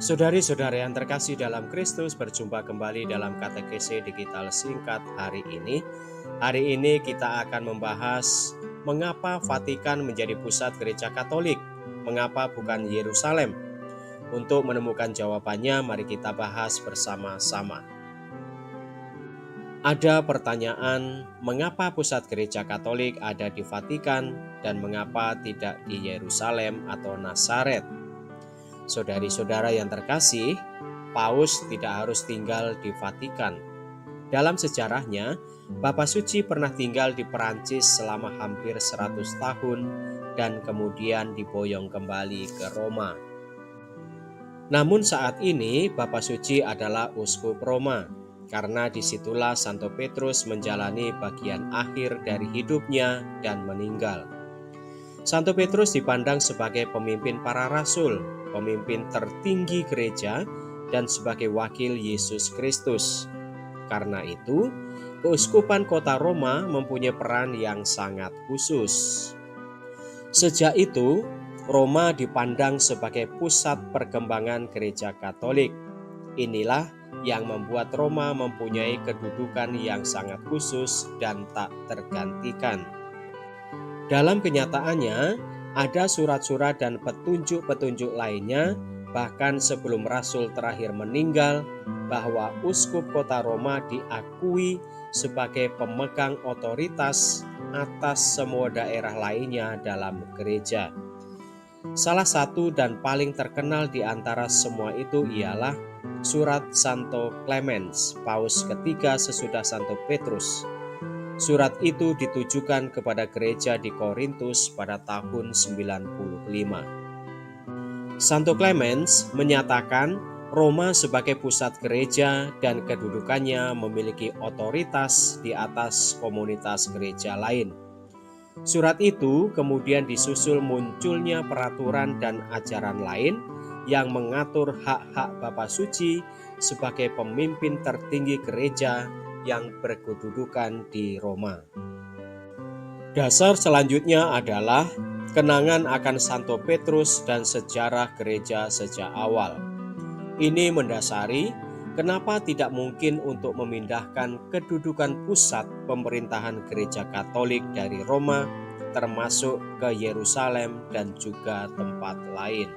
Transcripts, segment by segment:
Saudari-saudari yang terkasih dalam Kristus, berjumpa kembali dalam katekese digital singkat hari ini. Hari ini kita akan membahas mengapa Vatikan menjadi pusat gereja Katolik, mengapa bukan Yerusalem. Untuk menemukan jawabannya, mari kita bahas bersama-sama. Ada pertanyaan, mengapa pusat gereja Katolik ada di Vatikan dan mengapa tidak di Yerusalem atau Nazaret? Saudari-saudara yang terkasih, Paus tidak harus tinggal di Vatikan. Dalam sejarahnya, Bapak Suci pernah tinggal di Perancis selama hampir 100 tahun dan kemudian diboyong kembali ke Roma. Namun saat ini Bapak Suci adalah Uskup Roma, karena disitulah Santo Petrus menjalani bagian akhir dari hidupnya dan meninggal. Santo Petrus dipandang sebagai pemimpin para rasul, pemimpin tertinggi gereja, dan sebagai wakil Yesus Kristus. Karena itu, Keuskupan Kota Roma mempunyai peran yang sangat khusus. Sejak itu, Roma dipandang sebagai pusat perkembangan gereja Katolik. Inilah yang membuat Roma mempunyai kedudukan yang sangat khusus dan tak tergantikan. Dalam kenyataannya, ada surat-surat dan petunjuk-petunjuk lainnya, bahkan sebelum Rasul terakhir meninggal, bahwa Uskup Kota Roma diakui sebagai pemegang otoritas atas semua daerah lainnya dalam gereja. Salah satu dan paling terkenal di antara semua itu ialah surat Santo Clemens, Paus ketiga sesudah Santo Petrus. Surat itu ditujukan kepada gereja di Korintus pada tahun 95. Santo Clemens menyatakan Roma sebagai pusat gereja dan kedudukannya memiliki otoritas di atas komunitas gereja lain. Surat itu kemudian disusul munculnya peraturan dan ajaran lain yang mengatur hak-hak Bapak Suci sebagai pemimpin tertinggi gereja yang berkedudukan di Roma. Dasar selanjutnya adalah kenangan akan Santo Petrus dan sejarah gereja sejak awal. Ini mendasari kenapa tidak mungkin untuk memindahkan kedudukan pusat pemerintahan gereja Katolik dari Roma, termasuk ke Yerusalem dan juga tempat lain.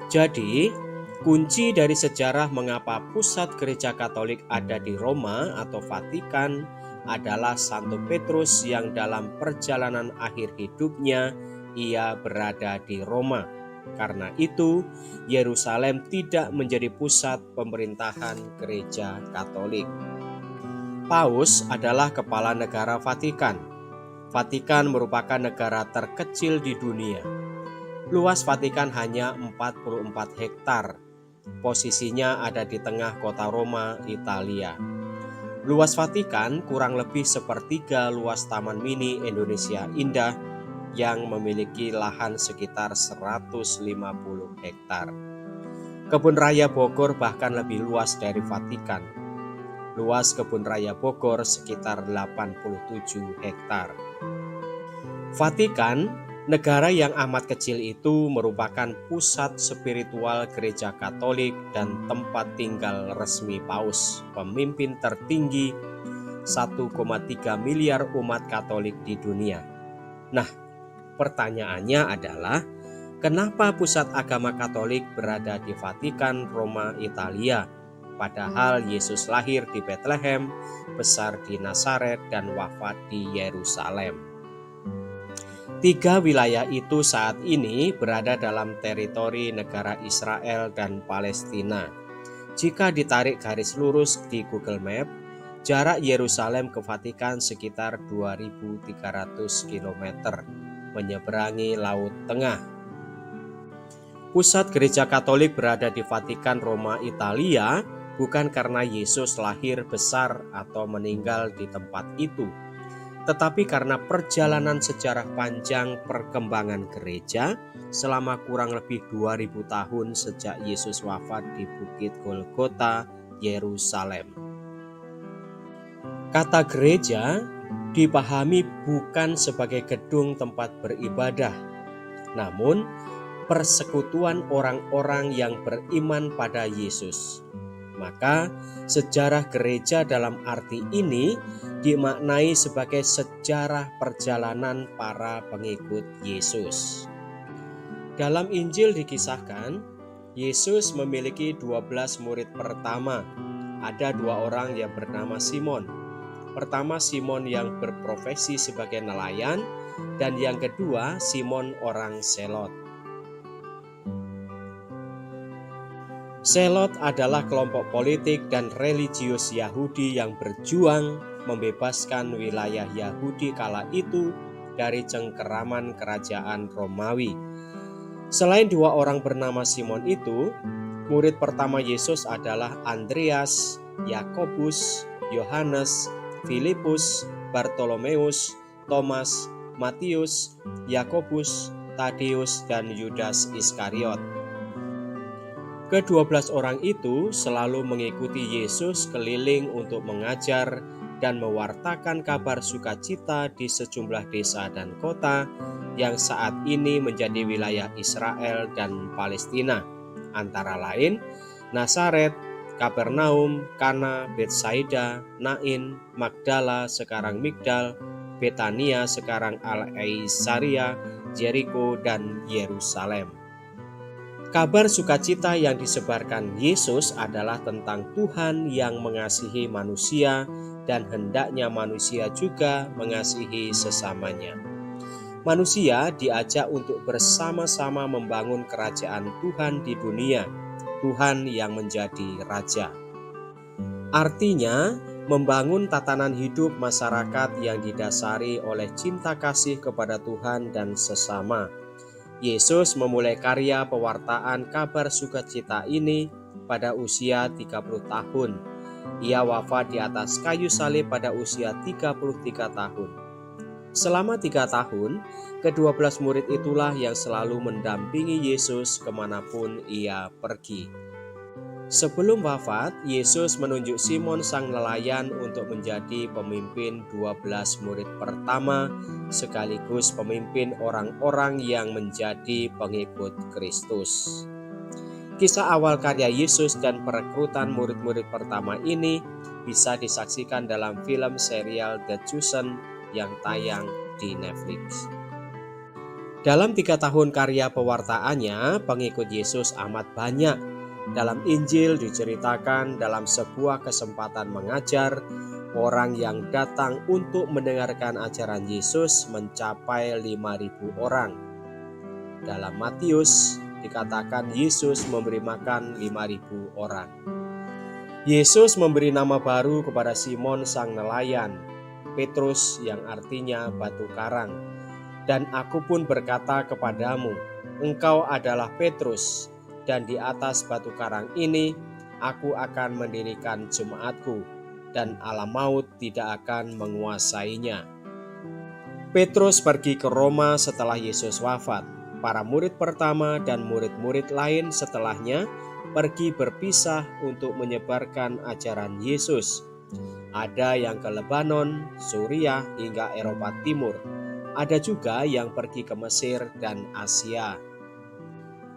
Jadi, kunci dari sejarah mengapa pusat gereja Katolik ada di Roma atau Vatikan adalah Santo Petrus yang dalam perjalanan akhir hidupnya ia berada di Roma. Karena itu, Yerusalem tidak menjadi pusat pemerintahan gereja Katolik. Paus adalah kepala negara Vatikan. Vatikan merupakan negara terkecil di dunia. Luas Vatikan hanya 44 hektar. Posisinya ada di tengah kota Roma, Italia. Luas Vatikan kurang lebih sepertiga luas Taman Mini Indonesia Indah yang memiliki lahan sekitar 150 hektar. Kebun Raya Bogor bahkan lebih luas dari Vatikan. Luas Kebun Raya Bogor sekitar 87 hektar. Vatikan, negara yang amat kecil itu, merupakan pusat spiritual gereja Katolik dan tempat tinggal resmi Paus, pemimpin tertinggi 1,3 miliar umat Katolik di dunia. Nah, pertanyaannya adalah, kenapa pusat agama Katolik berada di Vatikan, Roma, Italia? Padahal Yesus lahir di Betlehem, besar di Nazaret, dan wafat di Yerusalem. Tiga wilayah itu saat ini berada dalam teritori negara Israel dan Palestina. Jika ditarik garis lurus di Google Map, jarak Yerusalem ke Vatikan sekitar 2.300 km, menyeberangi Laut Tengah. Pusat gereja Katolik berada di Vatikan, Roma, Italia, bukan karena Yesus lahir, besar, atau meninggal di tempat itu, tetapi karena perjalanan sejarah panjang perkembangan gereja selama kurang lebih 2000 tahun sejak Yesus wafat di Bukit Golgota, Yerusalem. Kata gereja dipahami bukan sebagai gedung tempat beribadah, namun persekutuan orang-orang yang beriman pada Yesus. Maka sejarah gereja dalam arti ini dimaknai sebagai sejarah perjalanan para pengikut Yesus. Dalam Injil dikisahkan, Yesus memiliki 12 murid pertama. Ada 2 orang yang bernama Simon. Pertama, Simon yang berprofesi sebagai nelayan, dan yang kedua, Simon orang Selot. Selot adalah kelompok politik dan religius Yahudi yang berjuang membebaskan wilayah Yahudi kala itu dari cengkeraman kerajaan Romawi. Selain 2 orang bernama Simon itu, murid pertama Yesus adalah Andreas, Yakobus, Yohanes, Filipus, Bartolomeus, Thomas, Matius, Yakobus, Tadeus, dan Yudas Iskariot. Ke-12 orang itu selalu mengikuti Yesus keliling untuk mengajar dan mewartakan kabar sukacita di sejumlah desa dan kota yang saat ini menjadi wilayah Israel dan Palestina, antara lain Nazaret, Kapernaum, Kana, Betsaida, Nain, Magdala sekarang Migdal, Betania sekarang Al-Aisaria, Jericho, dan Yerusalem. Kabar sukacita yang disebarkan Yesus adalah tentang Tuhan yang mengasihi manusia dan hendaknya manusia juga mengasihi sesamanya. Manusia diajak untuk bersama-sama membangun kerajaan Tuhan di dunia, Tuhan yang menjadi Raja. Artinya, membangun tatanan hidup masyarakat yang didasari oleh cinta kasih kepada Tuhan dan sesama. Yesus memulai karya pewartaan kabar sukacita ini pada usia 30 tahun. Ia wafat di atas kayu salib pada usia 33 tahun. Selama 3 tahun, ke-12 murid itulah yang selalu mendampingi Yesus kemanapun ia pergi. Sebelum wafat, Yesus menunjuk Simon sang nelayan untuk menjadi pemimpin 12 murid pertama sekaligus pemimpin orang-orang yang menjadi pengikut Kristus. Kisah awal karya Yesus dan perekrutan murid-murid pertama ini bisa disaksikan dalam film serial The Chosen yang tayang di Netflix. Dalam 3 tahun karya pewartaannya, pengikut Yesus amat banyak. Dalam Injil diceritakan dalam sebuah kesempatan mengajar, orang yang datang untuk mendengarkan ajaran Yesus mencapai 5.000 orang. Dalam Matius dikatakan Yesus memberi makan 5.000 orang. Yesus memberi nama baru kepada Simon sang nelayan, Petrus yang artinya batu karang. Dan aku pun berkata kepadamu, engkau adalah Petrus, dan di atas batu karang ini aku akan mendirikan jemaatku, dan alam maut tidak akan menguasainya. Petrus pergi ke Roma setelah Yesus wafat. Para murid pertama dan murid-murid lain setelahnya pergi berpisah untuk menyebarkan ajaran Yesus. Ada yang ke Lebanon, Suriah, hingga Eropa Timur. Ada juga yang pergi ke Mesir dan Asia.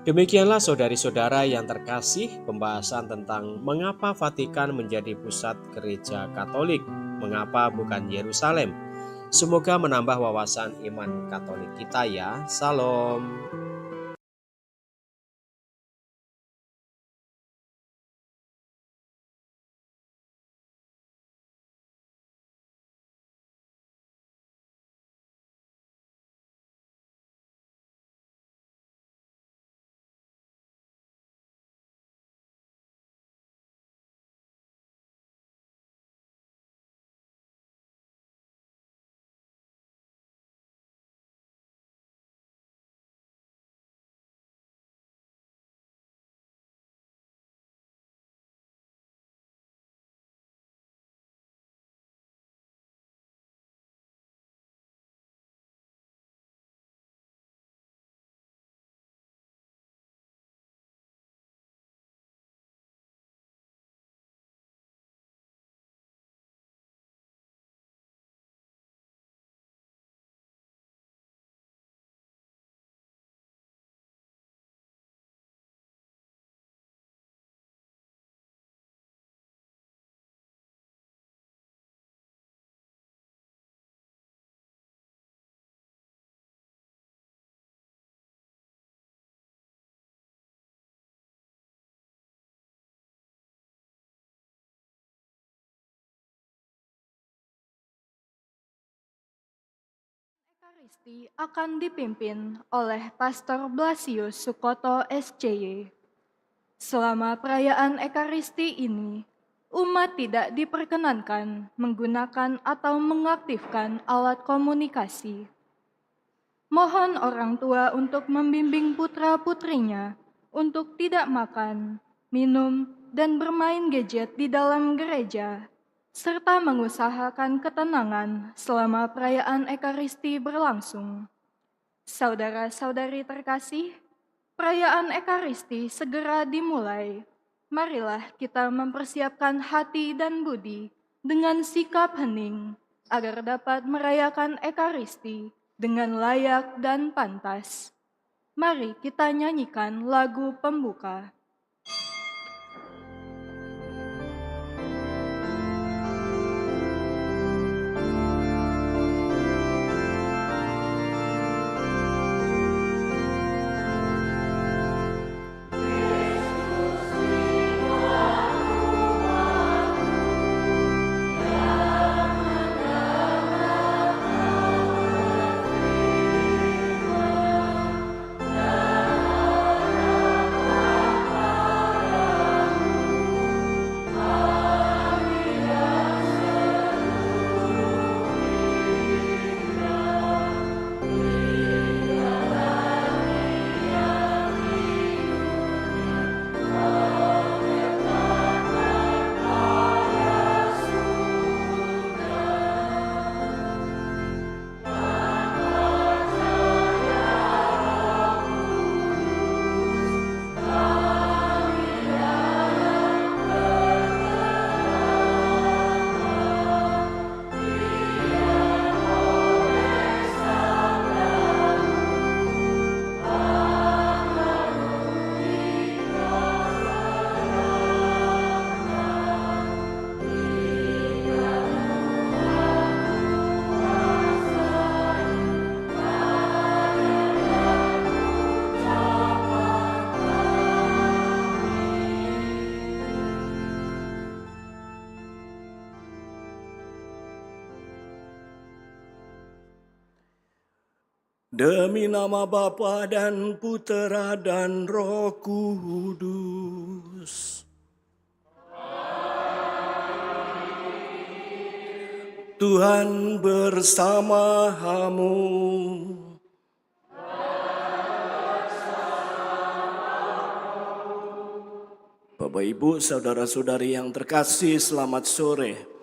Demikianlah saudari-saudara yang terkasih, pembahasan tentang mengapa Vatikan menjadi pusat gereja Katolik, mengapa bukan Yerusalem. Semoga menambah wawasan iman Katolik kita ya. Salam. Ekaristi akan dipimpin oleh Pastor Blasius Sukoto SCY. Selama perayaan Ekaristi ini, umat tidak diperkenankan menggunakan atau mengaktifkan alat komunikasi. Mohon orang tua untuk membimbing putra-putrinya untuk tidak makan, minum, dan bermain gadget di dalam gereja, serta mengusahakan ketenangan selama perayaan Ekaristi berlangsung. Saudara-saudari terkasih, perayaan Ekaristi segera dimulai. Marilah kita mempersiapkan hati dan budi dengan sikap hening agar dapat merayakan Ekaristi dengan layak dan pantas. Mari kita nyanyikan lagu pembuka. Demi nama Bapa dan Putera dan Roh Kudus. Tuhan bersamamu. Bapak Ibu, saudara-saudari yang terkasih, selamat sore.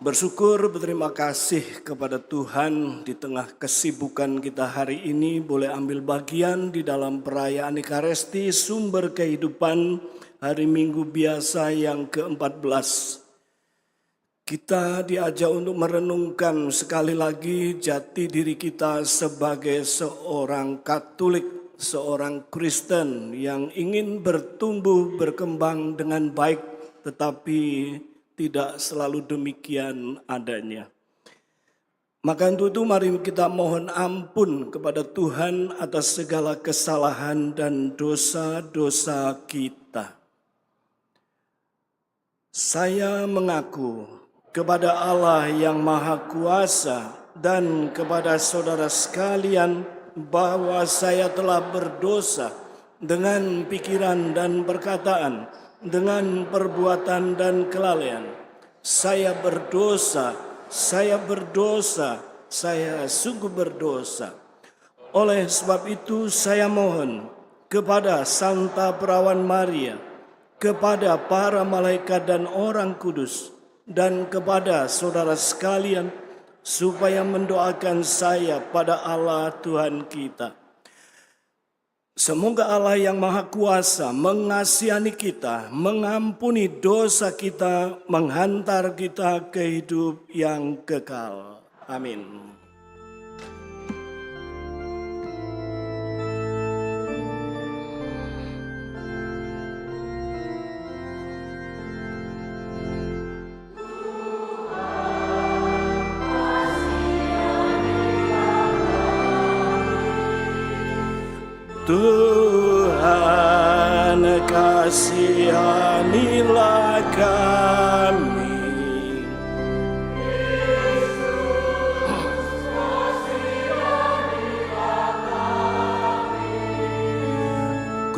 Bersyukur, berterima kasih kepada Tuhan di tengah kesibukan kita hari ini boleh ambil bagian di dalam perayaan Ekaristi Sumber Kehidupan hari Minggu biasa yang ke-14. Kita diajak untuk merenungkan sekali lagi jati diri kita sebagai seorang Katolik, seorang Kristen yang ingin bertumbuh berkembang dengan baik, tetapi tidak selalu demikian adanya. Maka untuk itu mari kita mohon ampun kepada Tuhan atas segala kesalahan dan dosa-dosa kita. Saya mengaku kepada Allah yang Maha Kuasa dan kepada saudara sekalian bahwa saya telah berdosa dengan pikiran dan perkataan, dengan perbuatan dan kelalaian. Saya berdosa, saya sungguh berdosa. Oleh sebab itu saya mohon kepada Santa Perawan Maria, kepada para malaikat dan orang kudus, dan kepada saudara sekalian, supaya mendoakan saya pada Allah Tuhan kita. Semoga Allah yang Maha Kuasa mengasihani kita, mengampuni dosa kita, menghantar kita ke hidup yang kekal. Amin. Tuhan kasihanilah kami.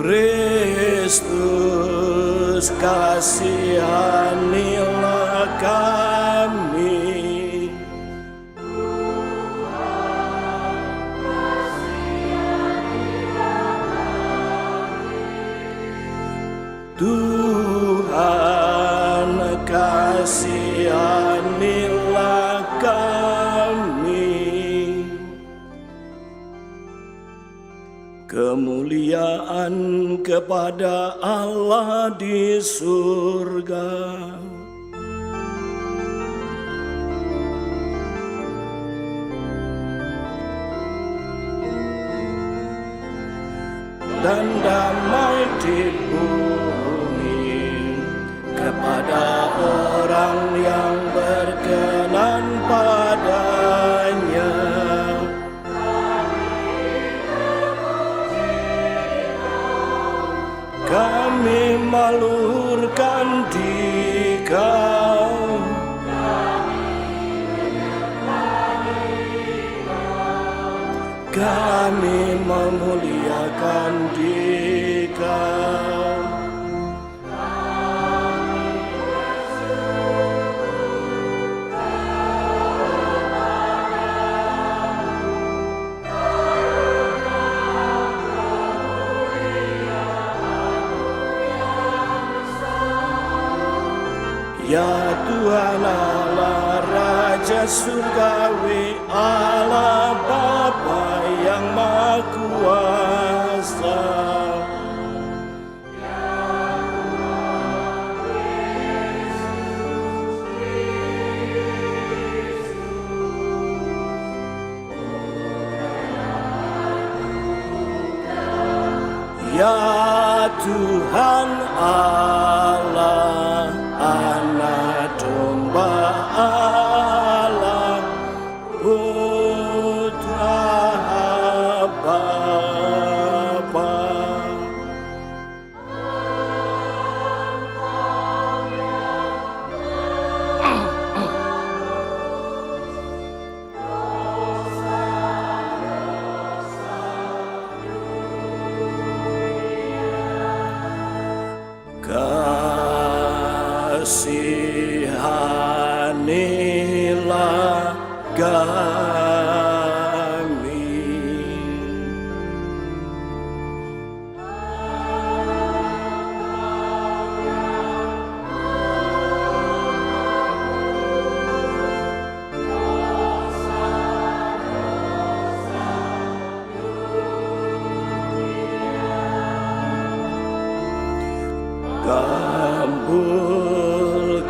Kristus, kasihanilah kami. Tuhan, kasihanilah kami. Kemuliaan kepada Allah di surga, dan damai di bumi kepada orang yang berkenan padanya. Kami maluhurkan Dikau, kami memuliakan Dikau. Ya Tuhan Allah Raja Surgawi, Allah Bapa yang Maha Kuasa, ya Tuhan Allah, Anak Domba Allah, Putra Bapa. Kasihanilah kami.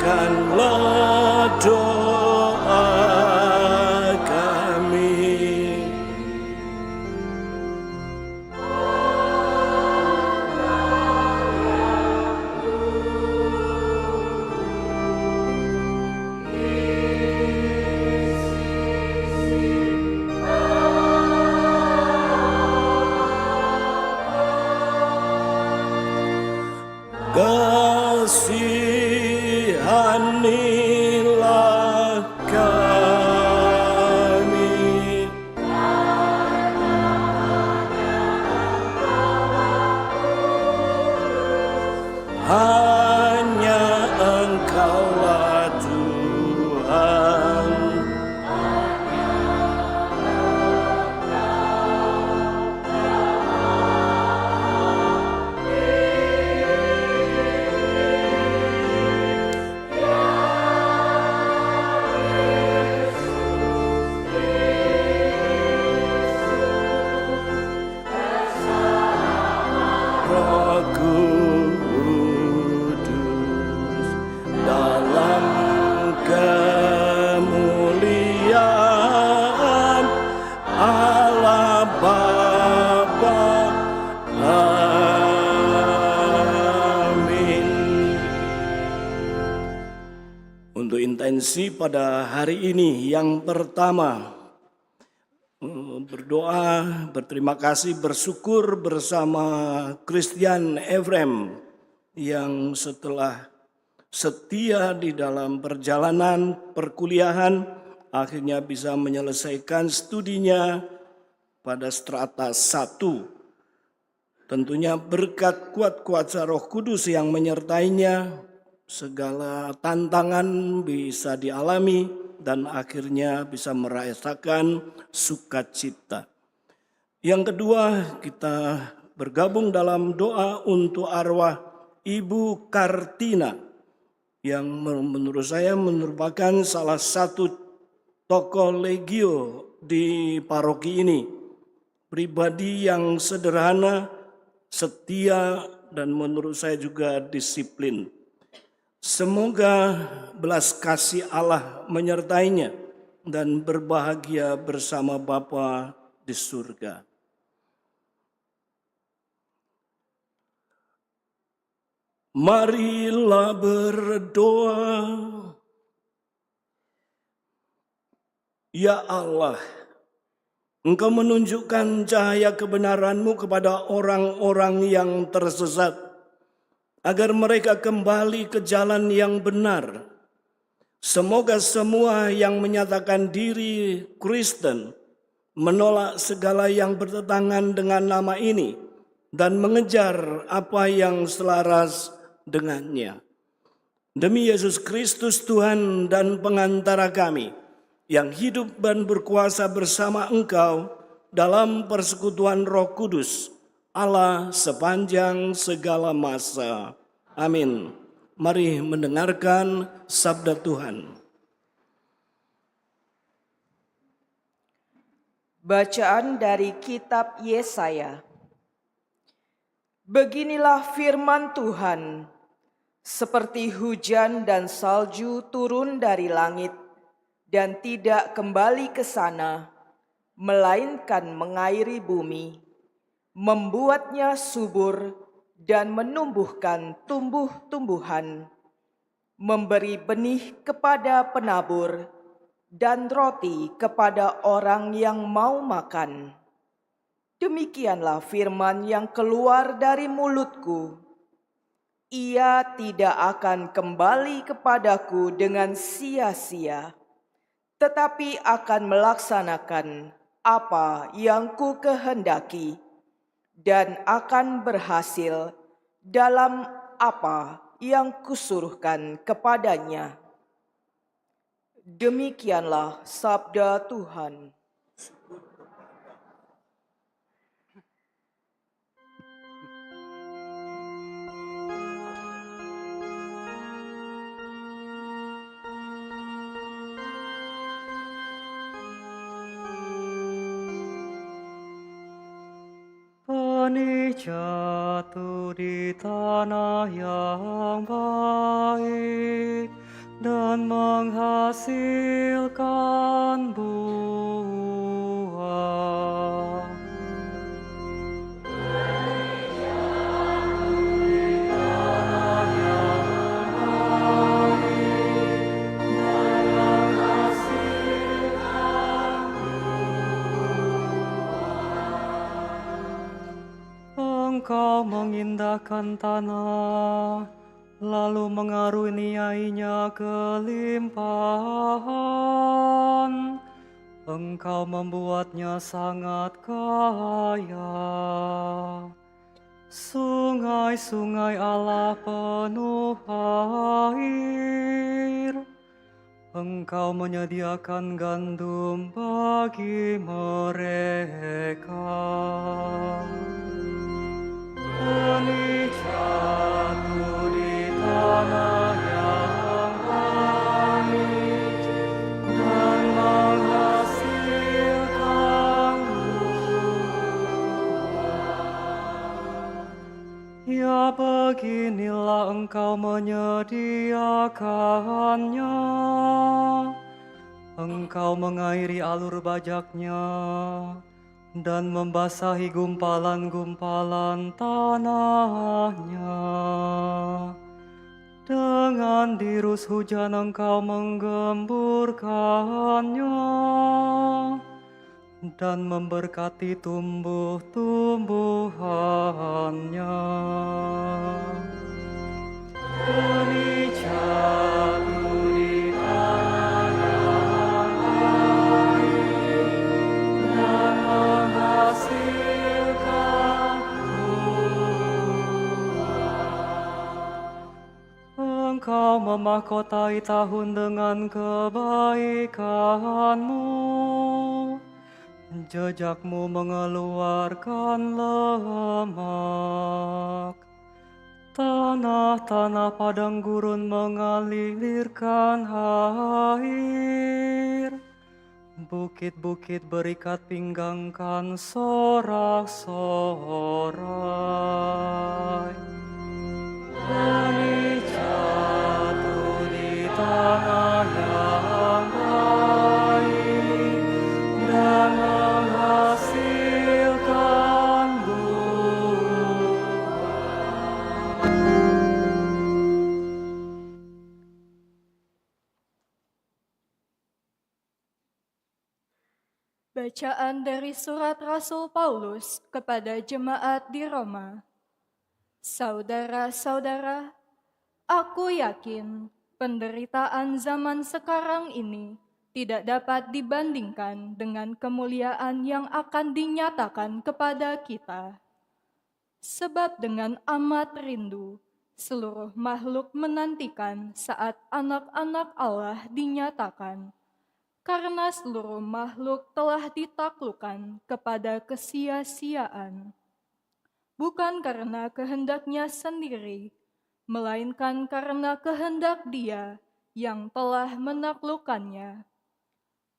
Kabulkanlah doa kami. Kasihanilah kami. Hanya Engkaulah Tuhan. Roh Kudus dalam kemuliaan Allah Bapa. Amin. Untuk intensi pada hari ini yang pertama, berdoa, berterima kasih, bersyukur bersama Christian Evrem yang setelah setia di dalam perjalanan perkuliahan akhirnya bisa menyelesaikan studinya pada strata 1. Tentunya berkat kuat kuasa Roh Kudus yang menyertainya, segala tantangan bisa dialami dan akhirnya bisa merasakan sukacita. Yang kedua, kita bergabung dalam doa untuk arwah Ibu Kartina yang menurut saya merupakan salah satu tokoh legio di paroki ini. Pribadi yang sederhana, setia, dan menurut saya juga disiplin. Semoga belas kasih Allah menyertainya dan berbahagia bersama Bapa di surga. Marilah berdoa. Ya Allah, Engkau menunjukkan cahaya kebenaran-Mu kepada orang-orang yang tersesat, agar mereka kembali ke jalan yang benar. Semoga semua yang menyatakan diri Kristen menolak segala yang bertentangan dengan nama ini dan mengejar apa yang selaras dengannya. Demi Yesus Kristus Tuhan dan pengantara kami, yang hidup dan berkuasa bersama Engkau dalam persekutuan Roh Kudus, Allah sepanjang segala masa. Amin. Mari mendengarkan sabda Tuhan. Bacaan dari kitab Yesaya. Beginilah firman Tuhan, seperti hujan dan salju turun dari langit dan tidak kembali ke sana, melainkan mengairi bumi, membuatnya subur dan menumbuhkan tumbuh-tumbuhan, memberi benih kepada penabur dan roti kepada orang yang mau makan. Demikianlah firman yang keluar dari mulutku. Ia tidak akan kembali kepadaku dengan sia-sia, tetapi akan melaksanakan apa yang ku kehendaki dan akan berhasil dalam apa yang kusuruhkan kepadanya. Demikianlah sabda Tuhan. Benih jatuh di tanah yang baik dan menghasilkan buah. Benih jatuh di tanah yang baik dan menghasilkan buah. Engkau mengindahkan tanah, lalu mengaruniainya kelimpahan. Engkau membuatnya sangat kaya. Sungai-sungai Allah penuh air. Engkau menyediakan gandum bagi mereka. Benih jatuh di tanah yang baik dan menghasilkan buah. Ya, beginilah Engkau menyediakannya. Engkau mengairi alur bajaknya dan membasahi gumpalan-gumpalan tanahnya. Dengan dirus hujan Engkau menggemburkannya dan memberkati tumbuh-tumbuhannya. Benih jatuh di tanah yang baik dan menghasilkan buah. memahkotai tahun dengan kebaikan-Mu. Jejakmu mengeluarkan lemak. Tanah-tanah padang gurun mengalirkan air. Bukit-bukit berikat pinggangkan sorak-sorai. Benih jatuh di tanah yang baik dan menghasilkan buah. Bacaan dari surat Rasul Paulus kepada jemaat di Roma. Saudara-saudara, aku yakin penderitaan zaman sekarang ini tidak dapat dibandingkan dengan kemuliaan yang akan dinyatakan kepada kita. Sebab dengan amat rindu, seluruh makhluk menantikan saat anak-anak Allah dinyatakan, karena seluruh makhluk telah ditaklukkan kepada kesia-siaan. Bukan karena kehendaknya sendiri, melainkan karena kehendak Dia yang telah menaklukkannya.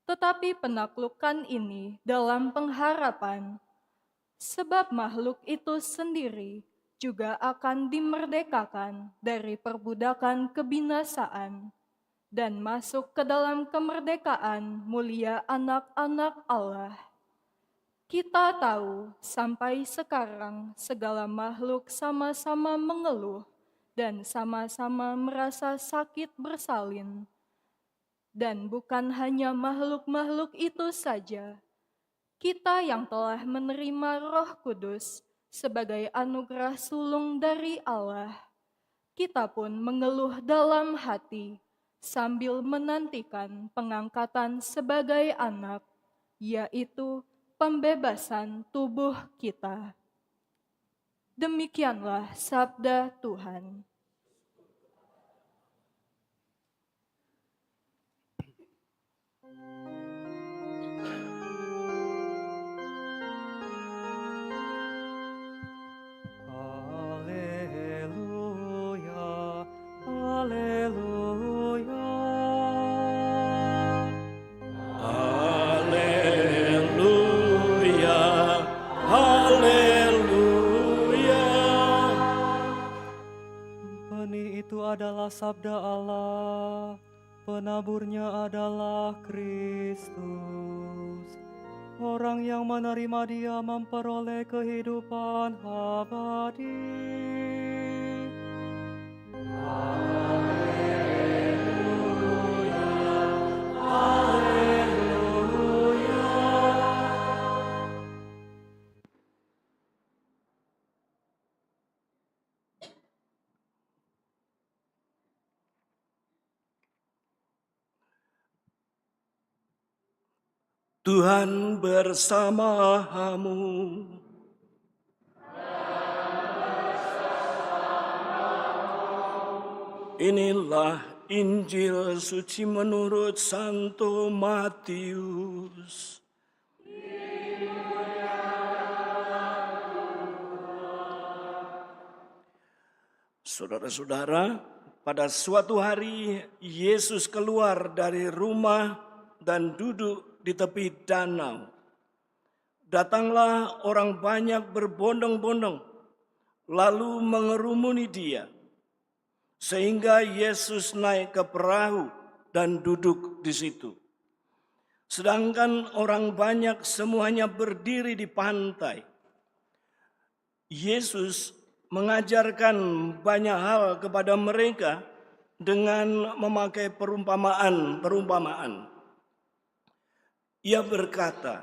Tetapi penaklukan ini dalam pengharapan, sebab makhluk itu sendiri juga akan dimerdekakan dari perbudakan kebinasaan dan masuk ke dalam kemerdekaan mulia anak-anak Allah. Kita tahu sampai sekarang segala makhluk sama-sama mengeluh dan sama-sama merasa sakit bersalin. Dan bukan hanya makhluk-makhluk itu saja, kita yang telah menerima Roh Kudus sebagai anugerah sulung dari Allah, kita pun mengeluh dalam hati sambil menantikan pengangkatan sebagai anak, yaitu pembebasan tubuh kita. Demikianlah sabda Tuhan. Haleluya, haleluya. Haleluya, haleluya. Benih itu adalah sabda Allah, penaburnya adalah Kristus. Orang yang menerima Dia memperoleh kehidupan abadi. Tuhan bersamamu. Inilah Injil suci menurut Santo Matius. Saudara-saudara, pada suatu hari Yesus keluar dari rumah dan duduk di tepi danau. Datanglah orang banyak berbondong-bondong, lalu mengerumuni Dia, sehingga Yesus naik ke perahu dan duduk di situ. Sedangkan orang banyak semuanya berdiri di pantai. Yesus mengajarkan banyak hal kepada mereka dengan memakai perumpamaan-perumpamaan. Ia berkata,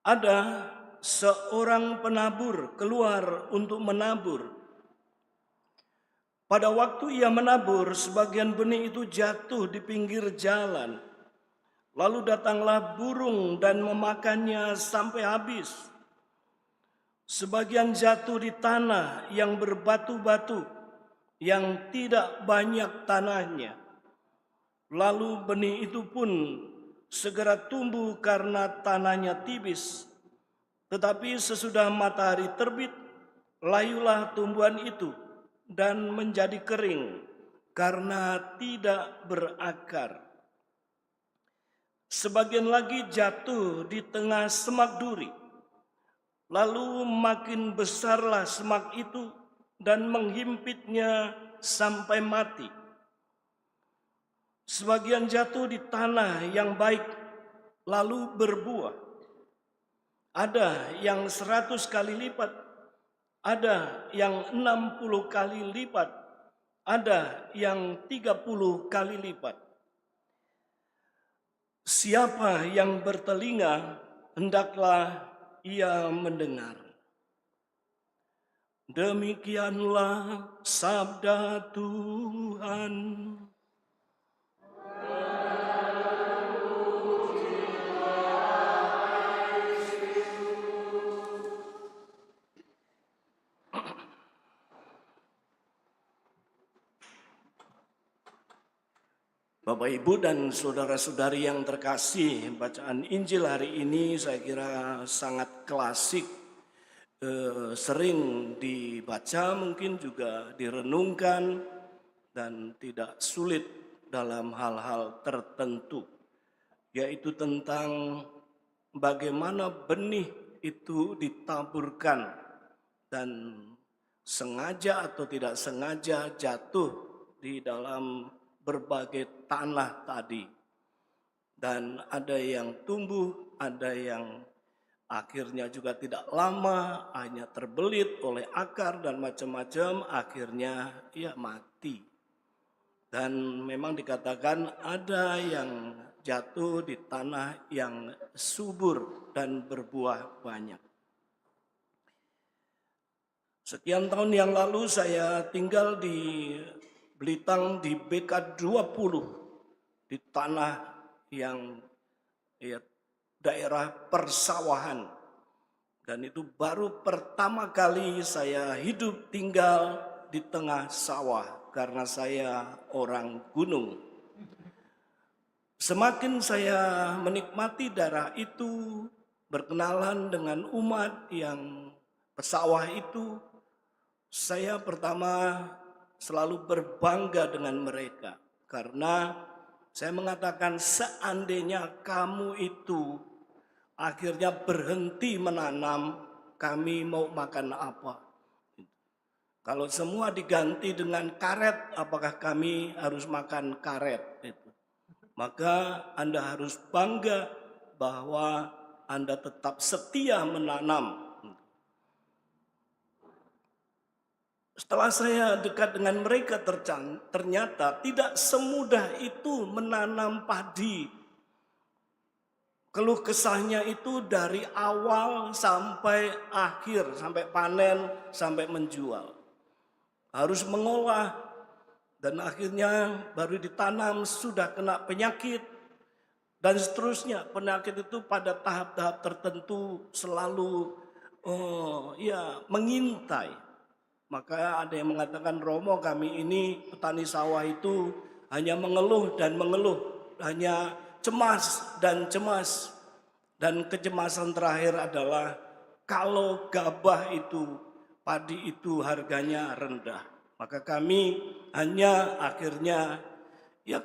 ada seorang penabur keluar untuk menabur. Pada waktu ia menabur, sebagian benih itu jatuh di pinggir jalan. Lalu datanglah burung dan memakannya sampai habis. Sebagian jatuh di tanah yang berbatu-batu, yang tidak banyak tanahnya. Lalu benih itu pun segera tumbuh karena tanahnya tipis. Tetapi sesudah matahari terbit, layulah tumbuhan itu dan menjadi kering karena tidak berakar. Sebagian lagi jatuh di tengah semak duri. Lalu makin besarlah semak itu dan menghimpitnya sampai mati. Sebagian jatuh di tanah yang baik, lalu berbuah. Ada yang 100 kali lipat, ada yang 60 kali lipat, ada yang 30 kali lipat. Siapa yang bertelinga, hendaklah ia mendengar. Demikianlah sabda Tuhan. Bapak, Ibu, dan saudara-saudari yang terkasih, bacaan Injil hari ini saya kira sangat klasik, sering dibaca, mungkin juga direnungkan, dan tidak sulit dalam hal-hal tertentu, yaitu tentang bagaimana benih itu ditaburkan dan sengaja atau tidak sengaja jatuh di dalam berbagai tanah tadi. Dan ada yang tumbuh, ada yang akhirnya juga tidak lama, hanya terbelit oleh akar dan macam-macam, akhirnya ya mati. Dan memang dikatakan ada yang jatuh di tanah yang subur dan berbuah banyak. Sekian tahun yang lalu saya tinggal di Belitang di BK 20, di tanah yang daerah persawahan. Dan itu baru pertama kali saya hidup tinggal di tengah sawah karena saya orang gunung. Semakin saya menikmati daerah itu, berkenalan dengan umat yang pesawah itu, saya pertama selalu berbangga dengan mereka. Karena saya mengatakan seandainya kamu itu akhirnya berhenti menanam, kami mau makan apa? Kalau semua diganti dengan karet, apakah kami harus makan karet? Maka Anda harus bangga bahwa Anda tetap setia menanam. Setelah saya dekat dengan mereka, ternyata tidak semudah itu menanam padi. Keluh kesahnya itu dari awal sampai akhir, sampai panen, sampai menjual. Harus mengolah, dan akhirnya baru ditanam sudah kena penyakit. Dan seterusnya, penyakit itu pada tahap-tahap tertentu selalu mengintai. Maka ada yang mengatakan, Romo, kami ini petani sawah itu hanya mengeluh dan mengeluh, hanya cemas dan cemas. Dan kecemasan terakhir adalah kalau gabah itu, padi itu harganya rendah. Maka kami hanya akhirnya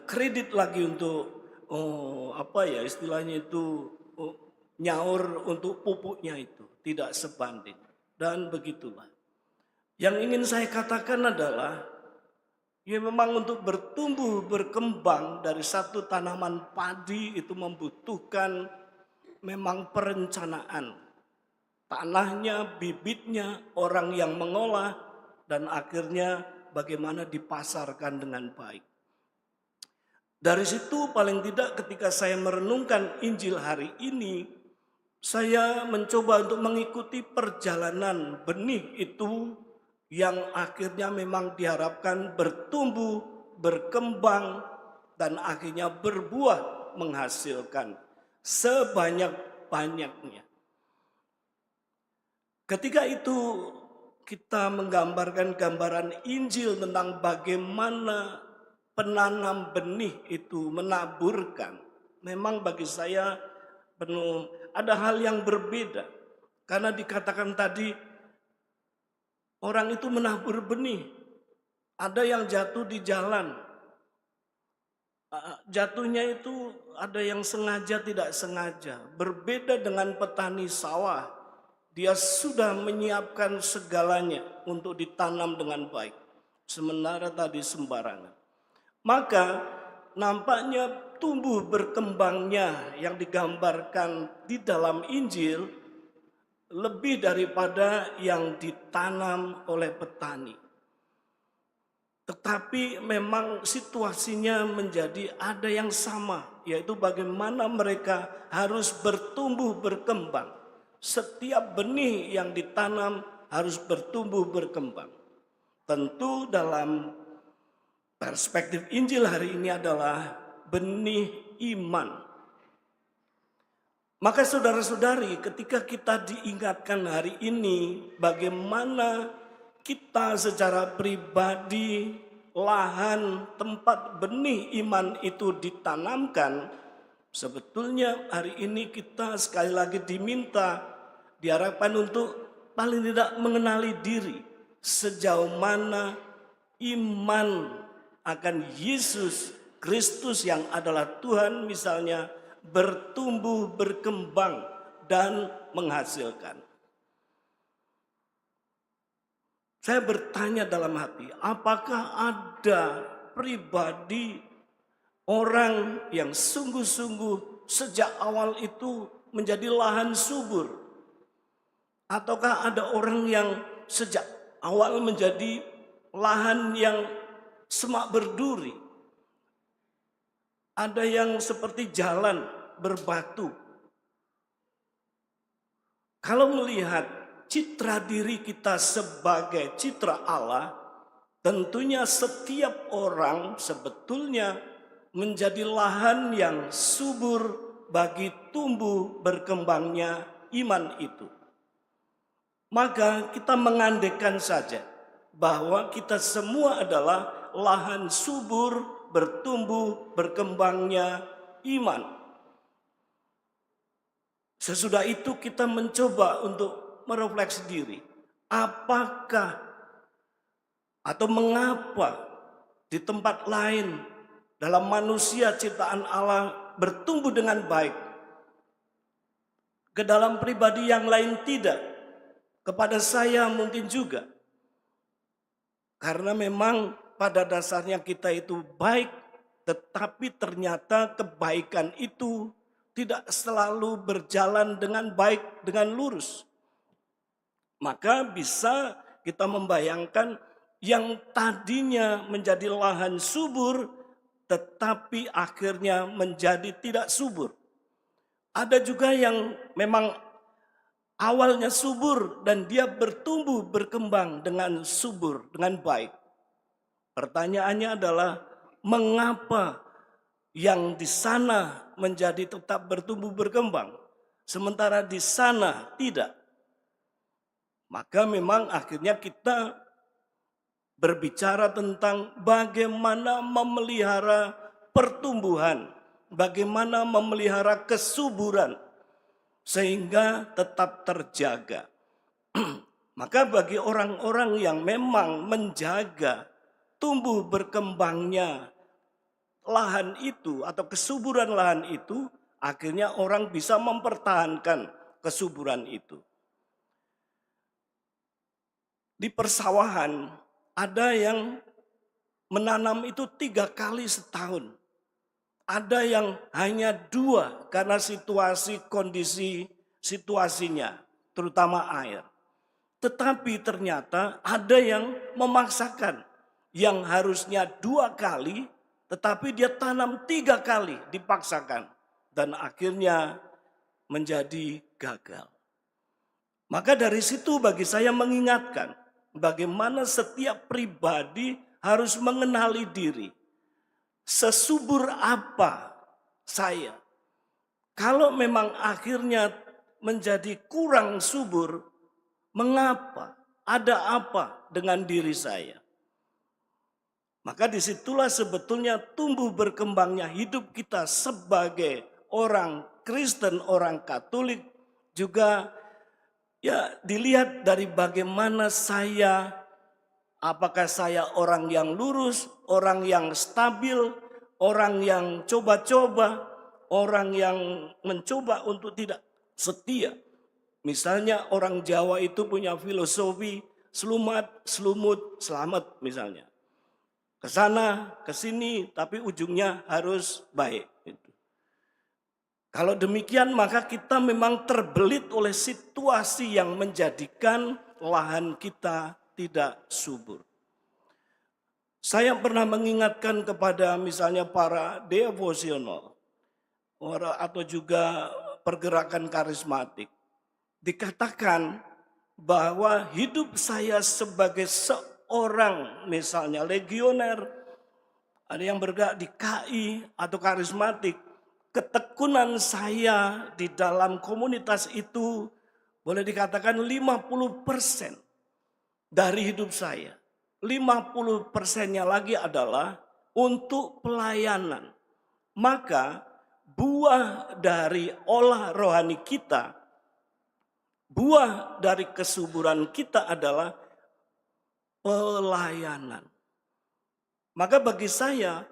kredit lagi untuk istilahnya itu nyaur untuk pupuknya itu tidak sebanding. Dan begitulah. Yang ingin saya katakan adalah, memang untuk bertumbuh, berkembang dari satu tanaman padi itu membutuhkan memang perencanaan. Tanahnya, bibitnya, orang yang mengolah, dan akhirnya bagaimana dipasarkan dengan baik. Dari situ paling tidak ketika saya merenungkan Injil hari ini, saya mencoba untuk mengikuti perjalanan benih itu yang akhirnya memang diharapkan bertumbuh, berkembang, dan akhirnya berbuah menghasilkan sebanyak-banyaknya. Ketika itu kita menggambarkan gambaran Injil tentang bagaimana penanam benih itu menaburkan. Memang bagi saya penuh ada hal yang berbeda. Karena dikatakan tadi orang itu menabur benih. Ada yang jatuh di jalan. Jatuhnya itu ada yang sengaja tidak sengaja. Berbeda dengan petani sawah. Dia sudah menyiapkan segalanya untuk ditanam dengan baik. Sementara tadi sembarangan. Maka nampaknya tumbuh berkembangnya yang digambarkan di dalam Injil lebih daripada yang ditanam oleh petani. Tetapi memang situasinya menjadi ada yang sama, yaitu bagaimana mereka harus bertumbuh berkembang. Setiap benih yang ditanam harus bertumbuh berkembang. Tentu dalam perspektif Injil hari ini adalah benih iman. Maka saudara-saudari, ketika kita diingatkan hari ini bagaimana kita secara pribadi lahan tempat benih iman itu ditanamkan, sebetulnya hari ini kita sekali lagi diharapkan untuk paling tidak mengenali diri sejauh mana iman akan Yesus Kristus yang adalah Tuhan misalnya bertumbuh, berkembang dan menghasilkan. Saya bertanya dalam hati, apakah ada pribadi orang yang sungguh-sungguh sejak awal itu menjadi lahan subur? Ataukah ada orang yang sejak awal menjadi lahan yang semak berduri? Ada yang seperti jalan berbatu. Kalau melihat citra diri kita sebagai citra Allah, tentunya setiap orang sebetulnya menjadi lahan yang subur bagi tumbuh berkembangnya iman itu. Maka kita mengandaikan saja bahwa kita semua adalah lahan subur bertumbuh berkembangnya iman. Sesudah itu kita mencoba untuk merefleksi diri. Apakah atau mengapa di tempat lain dalam manusia ciptaan Allah bertumbuh dengan baik, ke dalam pribadi yang lain tidak, kepada saya mungkin juga. Karena memang pada dasarnya kita itu baik, tetapi ternyata kebaikan itu tidak selalu berjalan dengan baik, dengan lurus. Maka bisa kita membayangkan yang tadinya menjadi lahan subur, tetapi akhirnya menjadi tidak subur. Ada juga yang memang awalnya subur dan dia bertumbuh berkembang dengan subur, dengan baik. Pertanyaannya adalah mengapa yang di sana menjadi tetap bertumbuh berkembang, sementara di sana tidak? Maka memang akhirnya kita berbicara tentang bagaimana memelihara pertumbuhan, bagaimana memelihara kesuburan, sehingga tetap terjaga. Maka bagi orang-orang yang memang menjaga tumbuh berkembangnya lahan itu atau kesuburan lahan itu, akhirnya orang bisa mempertahankan kesuburan itu. Di persawahan ada yang menanam itu 3 kali setahun. Ada yang hanya 2 karena situasinya, terutama air. Tetapi ternyata ada yang memaksakan, yang harusnya 2 kali, tetapi dia tanam 3 kali, dipaksakan. Dan akhirnya menjadi gagal. Maka dari situ bagi saya mengingatkan, bagaimana setiap pribadi harus mengenali diri. Sesubur apa saya? Kalau memang akhirnya menjadi kurang subur, mengapa? Ada apa dengan diri saya? Maka disitulah sebetulnya tumbuh berkembangnya hidup kita sebagai orang Kristen, orang Katolik, juga ya dilihat dari bagaimana saya, apakah saya orang yang lurus, orang yang stabil, orang yang coba-coba, orang yang mencoba untuk tidak setia. Misalnya orang Jawa itu punya filosofi selumat, selumut, selamat misalnya. Ke sana, ke sini, tapi ujungnya harus baik. Kalau demikian maka kita memang terbelit oleh situasi yang menjadikan lahan kita tidak subur. Saya pernah mengingatkan kepada misalnya para devosional atau juga pergerakan karismatik. Dikatakan bahwa hidup saya sebagai seorang misalnya legioner, ada yang bergerak di KI atau karismatik, ketekunan saya di dalam komunitas itu boleh dikatakan 50% dari hidup saya. 50%-nya lagi adalah untuk pelayanan. Maka buah dari olah rohani kita, buah dari kesuburan kita adalah pelayanan. Maka bagi saya,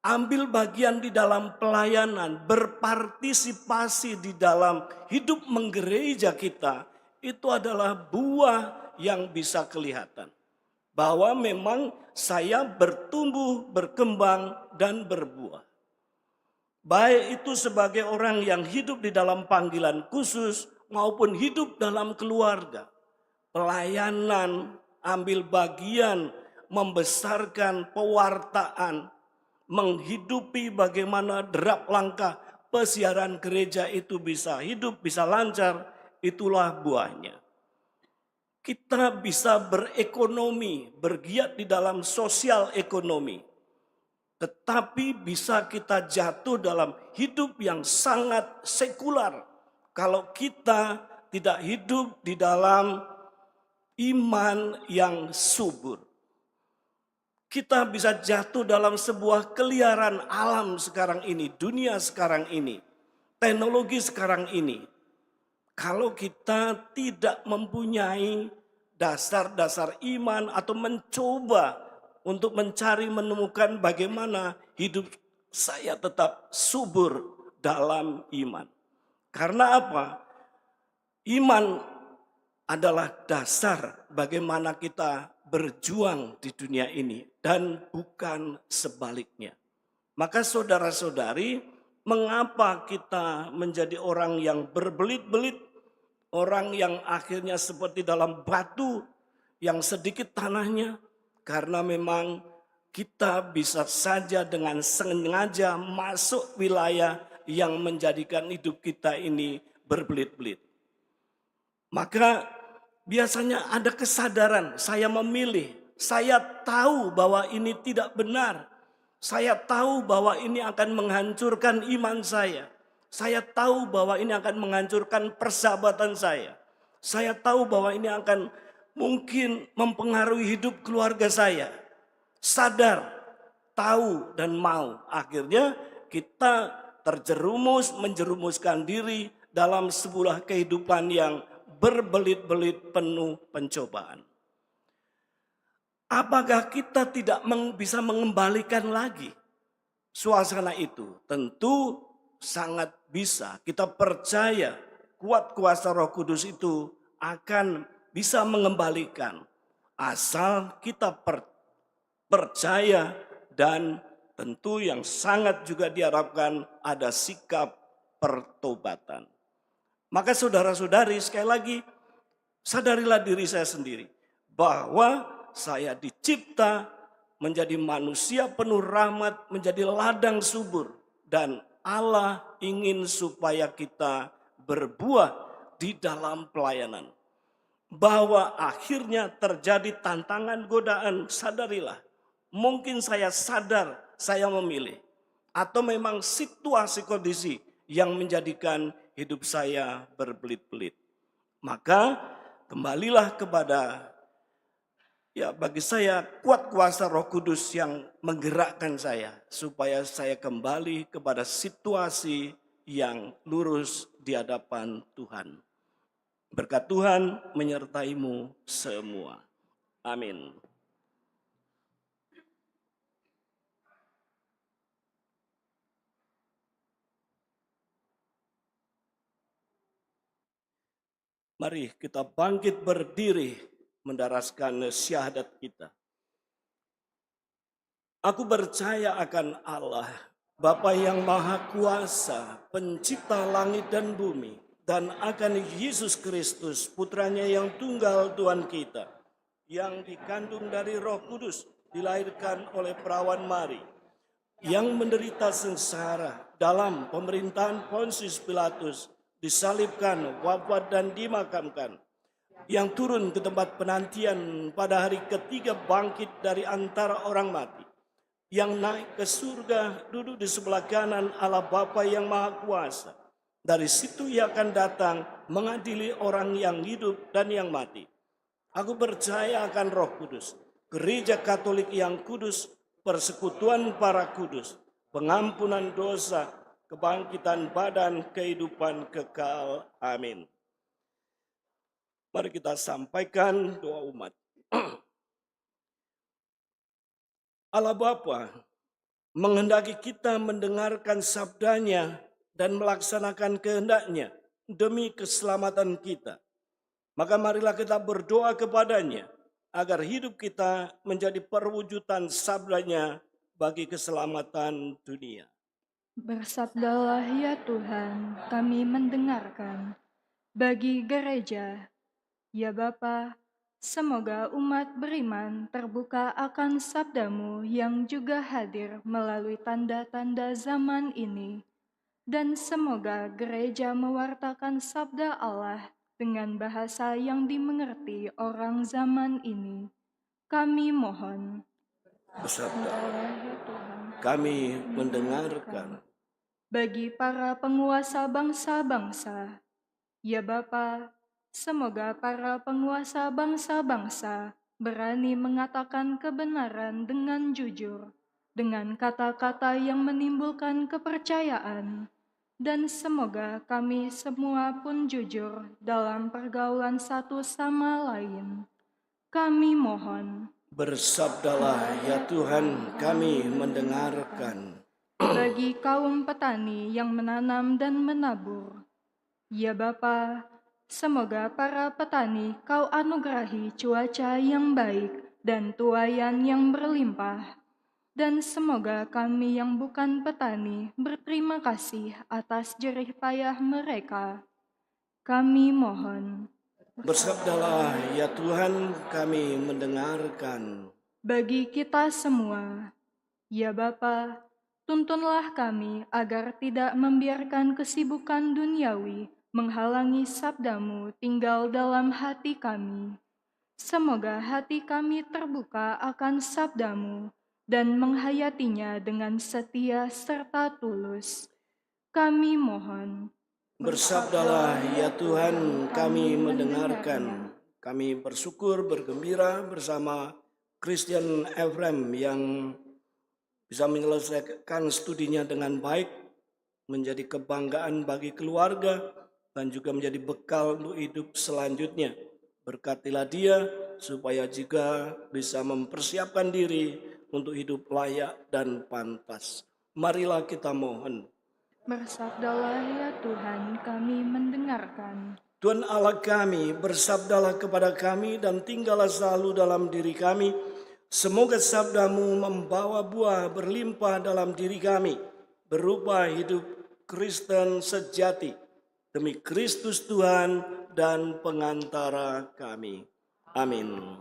ambil bagian di dalam pelayanan, berpartisipasi di dalam hidup menggereja kita, itu adalah buah yang bisa kelihatan. Bahwa memang saya bertumbuh, berkembang, dan berbuah. Baik itu sebagai orang yang hidup di dalam panggilan khusus maupun hidup dalam keluarga. Pelayanan, ambil bagian, membesarkan pewartaan, menghidupi bagaimana derap langkah pesiaran gereja itu bisa hidup, bisa lancar, itulah buahnya. Kita bisa berekonomi, bergiat di dalam sosial ekonomi. Tetapi bisa kita jatuh dalam hidup yang sangat sekular. Kalau kita tidak hidup di dalam iman yang subur. Kita bisa jatuh dalam sebuah keliaran alam sekarang ini, dunia sekarang ini, teknologi sekarang ini. Kalau kita tidak mempunyai dasar-dasar iman atau mencoba untuk mencari menemukan bagaimana hidup saya tetap subur dalam iman. Karena apa? Iman adalah dasar bagaimana kita berjuang di dunia ini dan bukan sebaliknya. Maka saudara-saudari, mengapa kita menjadi orang yang berbelit-belit, orang yang akhirnya seperti dalam batu yang sedikit tanahnya? Karena memang kita bisa saja dengan sengaja masuk wilayah yang menjadikan hidup kita ini berbelit-belit. Maka biasanya ada kesadaran, saya memilih, saya tahu bahwa ini tidak benar. Saya tahu bahwa ini akan menghancurkan iman saya. Saya tahu bahwa ini akan menghancurkan persahabatan saya. Saya tahu bahwa ini akan mungkin mempengaruhi hidup keluarga saya. Sadar, tahu dan mau. Akhirnya kita terjerumus, menjerumuskan diri dalam sebuah kehidupan yang berbelit-belit penuh pencobaan. Apakah kita tidak bisa mengembalikan lagi suasana itu? Tentu sangat bisa. Kita percaya kuat kuasa Roh Kudus itu akan bisa mengembalikan. Asal kita percaya dan tentu yang sangat juga diharapkan ada sikap pertobatan. Maka saudara-saudari, sekali lagi sadarilah diri saya sendiri bahwa saya dicipta menjadi manusia penuh rahmat, menjadi ladang subur, dan Allah ingin supaya kita berbuah di dalam pelayanan. Bahwa akhirnya terjadi tantangan godaan, sadarilah. Mungkin saya sadar saya memilih, atau memang situasi kondisi yang menjadikan hidup saya berbelit-belit. Maka Kembalilah kepada, bagi saya kuat kuasa Roh Kudus yang menggerakkan saya supaya saya kembali kepada situasi yang lurus di hadapan Tuhan. Berkat Tuhan menyertaimu semua. Amin. Mari kita bangkit berdiri mendaraskan syahadat kita. Aku percaya akan Allah, Bapa yang Maha Kuasa, pencipta langit dan bumi, dan akan Yesus Kristus, putranya yang tunggal Tuhan kita, yang dikandung dari Roh Kudus, dilahirkan oleh perawan Mari, yang menderita sengsara dalam pemerintahan Pontius Pilatus, disalibkan, wafat dan dimakamkan, yang turun ke tempat penantian pada hari ketiga bangkit dari antara orang mati, yang naik ke surga, duduk di sebelah kanan Allah Bapa yang Maha Kuasa. Dari situ ia akan datang mengadili orang yang hidup dan yang mati. Aku percaya akan Roh Kudus, Gereja Katolik yang kudus, persekutuan para kudus, pengampunan dosa, kebangkitan badan, kehidupan kekal. Amin. Mari kita sampaikan doa umat. Allah Bapa menghendaki kita mendengarkan sabdanya dan melaksanakan kehendaknya demi keselamatan kita. Maka marilah kita berdoa kepadanya agar hidup kita menjadi perwujudan sabdanya bagi keselamatan dunia. Bersabdalah ya Tuhan, kami mendengarkan. Bagi gereja, ya Bapa, semoga umat beriman terbuka akan sabdamu yang juga hadir melalui tanda-tanda zaman ini. Dan semoga gereja mewartakan sabda Allah dengan bahasa yang dimengerti orang zaman ini. Kami mohon. Bersabdalah, kami mendengarkan. Bagi para penguasa bangsa-bangsa, ya Bapa, semoga para penguasa bangsa-bangsa berani mengatakan kebenaran dengan jujur, dengan kata-kata yang menimbulkan kepercayaan, dan semoga kami semua pun jujur dalam pergaulan satu sama lain. Kami mohon. Bersabdalah ya Tuhan, kami mendengarkan. Bagi kaum petani yang menanam dan menabur, ya Bapa, semoga para petani Kau anugerahi cuaca yang baik dan tuaian yang berlimpah. Dan semoga kami yang bukan petani berterima kasih atas jerih payah mereka. Kami mohon. Bersabdalah ya Tuhan, kami mendengarkan. Bagi kita semua, ya Bapa, tuntunlah kami agar tidak membiarkan kesibukan duniawi menghalangi sabdamu tinggal dalam hati kami. Semoga hati kami terbuka akan sabdamu dan menghayatinya dengan setia serta tulus. Kami mohon. Bersabdalah ya Tuhan, kami mendengarkan. Kami bersyukur, bergembira bersama Christian Ephraim yang bisa menyelesaikan studinya dengan baik, menjadi kebanggaan bagi keluarga, dan juga menjadi bekal untuk hidup selanjutnya. Berkatilah dia supaya juga bisa mempersiapkan diri untuk hidup layak dan pantas. Marilah kita mohon. Bersabdalah ya Tuhan, kami mendengarkan. Tuhan Allah kami, bersabdalah kepada kami dan tinggallah selalu dalam diri kami. Semoga sabdamu membawa buah berlimpah dalam diri kami, berupa hidup Kristen sejati, demi Kristus Tuhan dan pengantara kami. Amin.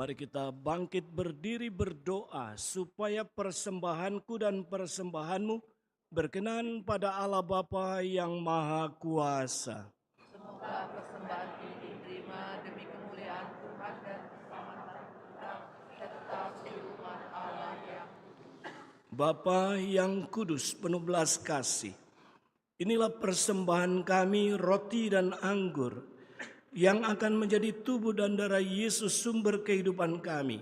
Mari kita bangkit berdiri berdoa supaya persembahanku dan persembahanmu berkenan pada Allah Bapa yang Maha Kuasa. Semoga persembahan ini diterima demi kemuliaan Tuhan dan keselamatan kita serta seluruh umat Allah yang Bapa yang kudus penuh belas kasih, inilah persembahan kami roti dan anggur yang akan menjadi tubuh dan darah Yesus sumber kehidupan kami.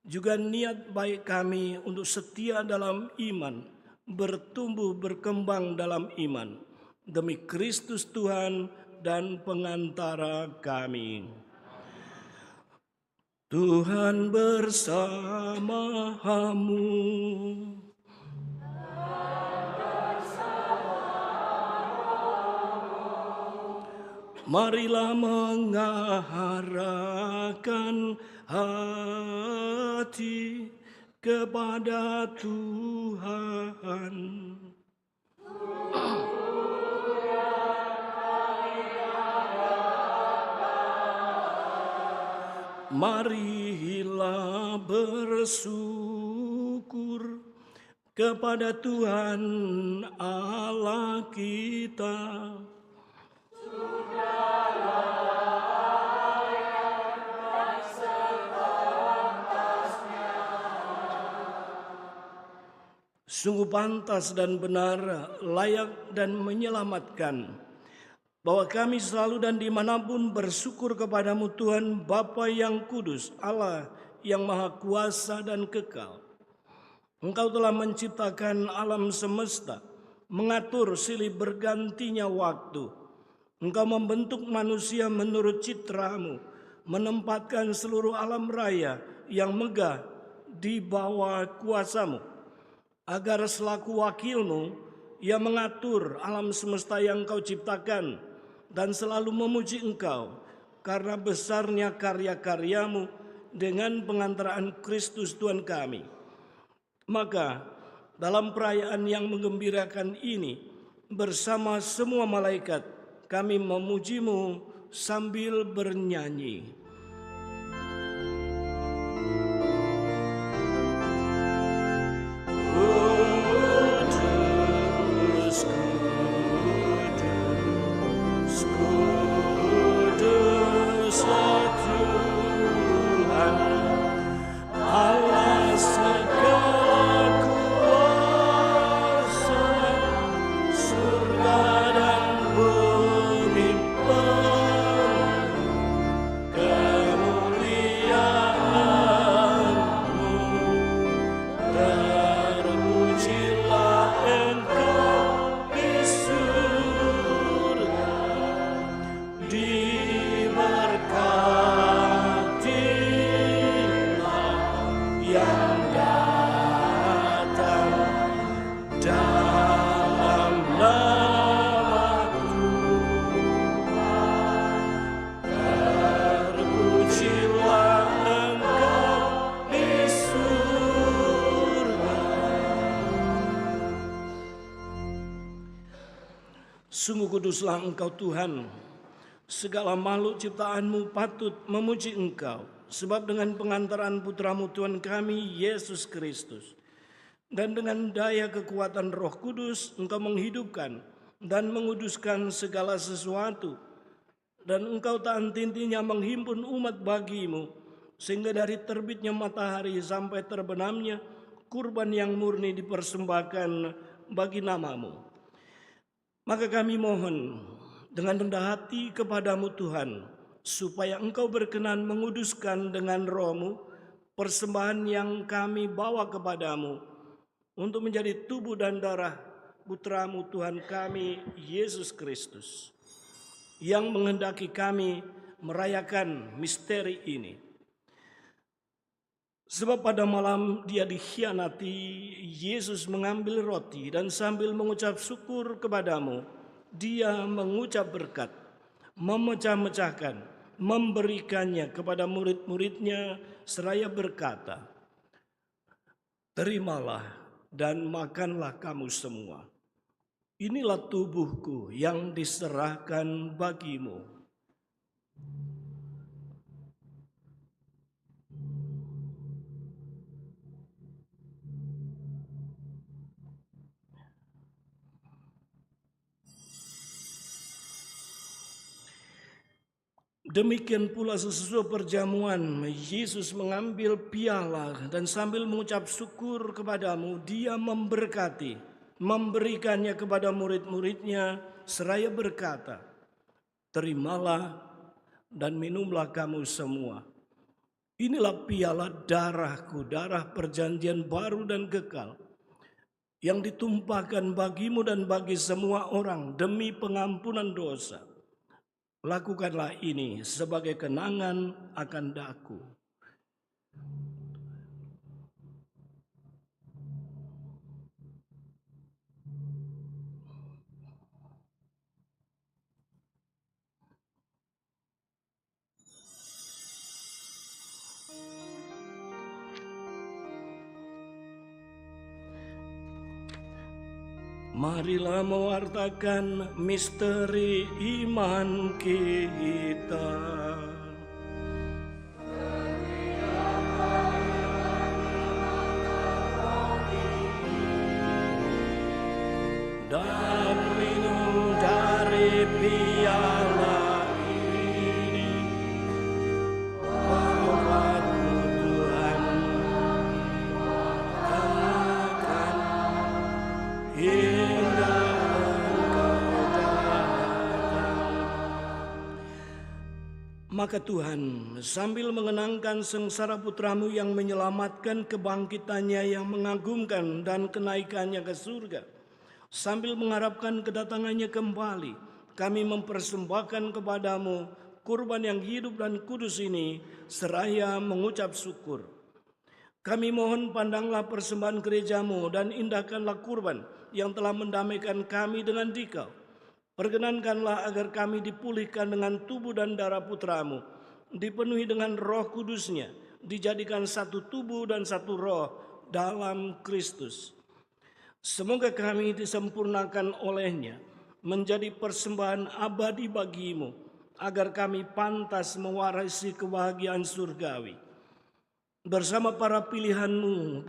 Juga niat baik kami untuk setia dalam iman, bertumbuh berkembang dalam iman, demi Kristus Tuhan dan pengantara kami. Tuhan bersamamu. Marilah mengarahkan hati kepada Tuhan. Marilah bersyukur kepada Tuhan Allah kita. Sungguh pantas dan benar, layak dan menyelamatkan, bahwa kami selalu dan dimanapun bersyukur kepadamu Tuhan Bapa yang kudus, Allah yang maha kuasa dan kekal. Engkau telah menciptakan alam semesta, mengatur silih bergantinya waktu. Engkau membentuk manusia menurut citramu, menempatkan seluruh alam raya yang megah di bawah kuasamu, agar selaku wakilmu ia mengatur alam semesta yang kau ciptakan dan selalu memuji engkau karena besarnya karya-karyamu dengan pengantaraan Kristus Tuhan kami. Maka dalam perayaan yang menggembirakan ini, bersama semua malaikat kami memujimu sambil bernyanyi. Kudus, kudus, kuduslah Tuhan, Allah segala kuasa, surga dan bumi penuh kemuliaan-Mu. Terpujilah Engkau di surga, diberkatilah yang datang dalam nama Tuhan. Terpujilah Engkau di surga. Sungguh kuduslah Engkau Tuhan, segala makhluk ciptaan-Mu patut memuji Engkau, sebab dengan pengantaran Putra-Mu Tuhan kami, Yesus Kristus, dan dengan daya kekuatan Roh Kudus, Engkau menghidupkan dan menguduskan segala sesuatu, dan Engkau tak henti-hentinya menghimpun umat bagi-Mu, sehingga dari terbitnya matahari sampai terbenamnya, kurban yang murni dipersembahkan bagi nama-Mu. Maka kami mohon dengan rendah hati kepadamu Tuhan, supaya Engkau berkenan menguduskan dengan Roh-Mu persembahan yang kami bawa kepadamu, untuk menjadi tubuh dan darah Putra-Mu Tuhan kami, Yesus Kristus, yang menghendaki kami merayakan misteri ini. Sebab pada malam Dia dikhianati, Yesus mengambil roti dan sambil mengucap syukur kepadamu, Dia mengucap berkat, memecah-mecahkan, memberikannya kepada murid-muridnya seraya berkata, "Terimalah dan makanlah kamu semua. Inilah tubuhku yang diserahkan bagimu." Demikian pula sesudah perjamuan, Yesus mengambil piala dan sambil mengucap syukur kepadamu, dia memberkati, memberikannya kepada murid-muridnya, seraya berkata, terimalah dan minumlah kamu semua. Inilah piala darahku, darah perjanjian baru dan kekal, yang ditumpahkan bagimu dan bagi semua orang demi pengampunan dosa. Lakukanlah ini sebagai kenangan akan daku. Marilah mewartakan misteri iman kita. Dan minum dari piala ini, bahwa-Mu Tuhan akan hingga Engkau datang. Maka Tuhan sambil mengenangkan sengsara putramu yang menyelamatkan, kebangkitannya yang mengagumkan dan kenaikannya ke surga, sambil mengharapkan kedatangannya kembali, kami mempersembahkan kepadamu kurban yang hidup dan kudus ini, seraya mengucap syukur. Kami mohon pandanglah persembahan gerejamu dan indahkanlah kurban yang telah mendamaikan kami dengan Dikau. Perkenankanlah agar kami dipulihkan dengan tubuh dan darah putramu, dipenuhi dengan Roh Kudusnya, dijadikan satu tubuh dan satu roh dalam Kristus. Semoga kami disempurnakan olehnya menjadi persembahan abadi bagimu, agar kami pantas mewarisi kebahagiaan surgawi. Bersama para pilihanmu,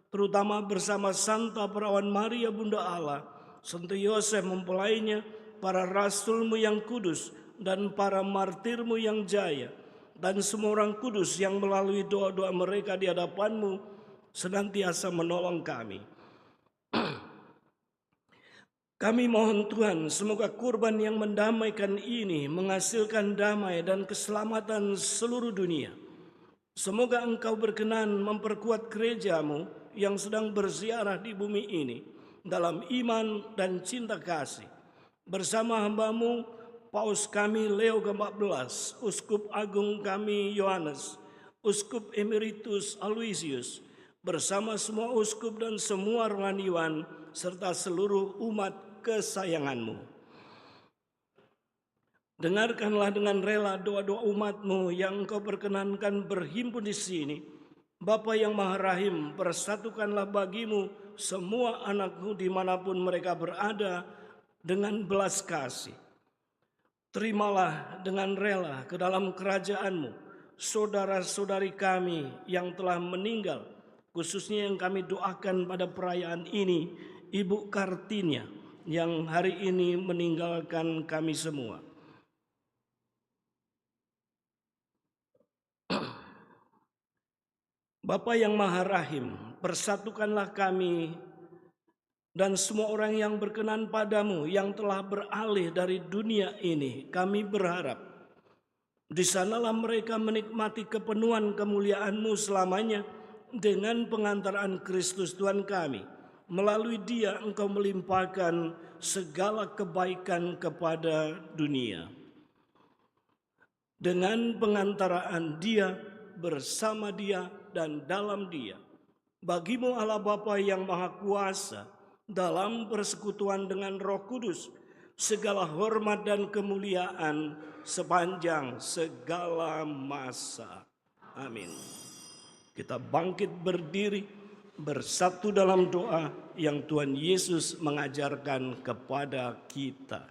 terutama bersama Santa Perawan Maria Bunda Allah, Santo Yosef mempelainya, para rasulmu yang kudus, dan para martirmu yang jaya, dan semua orang kudus yang melalui doa-doa mereka di hadapanmu senantiasa menolong kami. Kami mohon Tuhan, semoga kurban yang mendamaikan ini menghasilkan damai dan keselamatan seluruh dunia. Semoga Engkau berkenan memperkuat gerejamu yang sedang berziarah di bumi ini dalam iman dan cinta kasih. Bersama hambamu Paus kami Leo ke-14, Uskup Agung kami Yohanes, Uskup Emeritus Aloysius, bersama semua uskup dan semua rohaniwan serta seluruh umat kesayanganmu. Dengarkanlah dengan rela doa-doa umatmu yang Engkau perkenankan berhimpun di sini. Bapa yang Maha Rahim, persatukanlah bagimu semua anakmu dimanapun mereka berada dengan belas kasih. Terimalah dengan rela ke dalam kerajaanmu saudara-saudari kami yang telah meninggal, khususnya yang kami doakan pada perayaan ini, Ibu Kartinia yang hari ini meninggalkan kami semua. Bapa yang Maha Rahim, persatukanlah kami dan semua orang yang berkenan padamu yang telah beralih dari dunia ini. Kami berharap di sanalah mereka menikmati kepenuhan kemuliaan-Mu selamanya dengan pengantaran Kristus Tuhan kami. Melalui Dia Engkau melimpahkan segala kebaikan kepada dunia. Dengan pengantaraan Dia, bersama Dia, dan dalam Dia, bagimu Allah Bapa yang Maha Kuasa, dalam persekutuan dengan Roh Kudus, segala hormat dan kemuliaan sepanjang segala masa. Amin. Kita bangkit berdiri, bersatu dalam doa yang Tuhan Yesus mengajarkan kepada kita.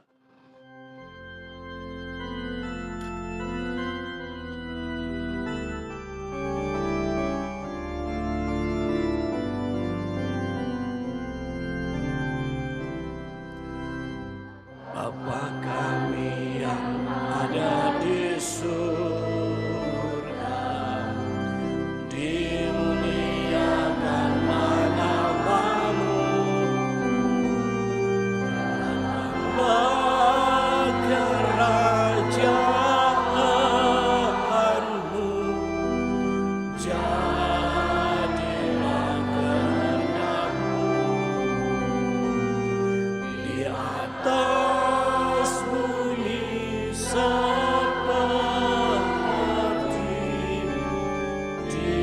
Bapa kami yang ada di surga, atas bumi seperti di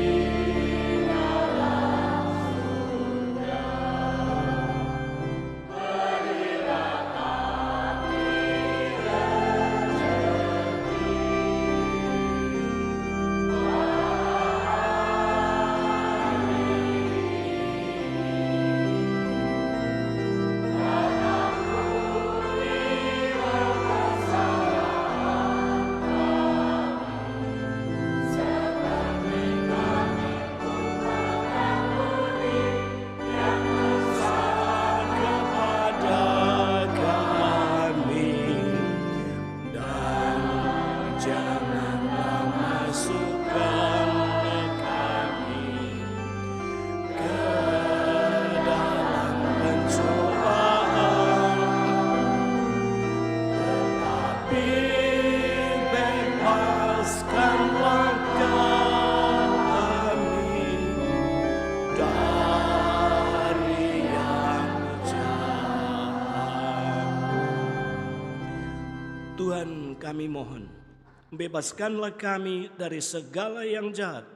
kepada kami, dan janganlah masukkan kami ke dalam pencobaan, tetapi bebaskanlah kami dari yang jahat. Tuhan, kami mohon, bebaskanlah kami dari segala yang jahat.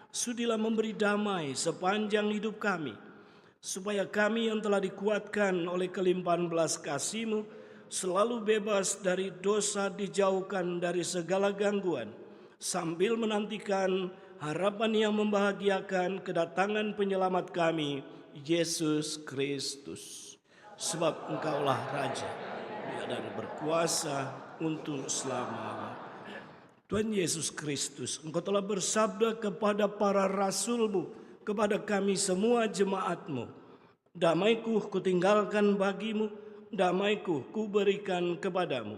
Sudilah memberi damai sepanjang hidup kami, supaya kami yang telah dikuatkan oleh kelimpahan belas kasih-Mu selalu bebas dari dosa, dijauhkan dari segala gangguan, sambil menantikan harapan yang membahagiakan kedatangan penyelamat kami, Yesus Kristus. Sebab Engkaulah Raja dan berkuasa untuk selamanya. Tuhan Yesus Kristus, Engkau telah bersabda kepada para rasul-Mu, kepada kami semua jemaat-Mu, damaiku kutinggalkan bagimu, damaiku kuberikan kepadamu.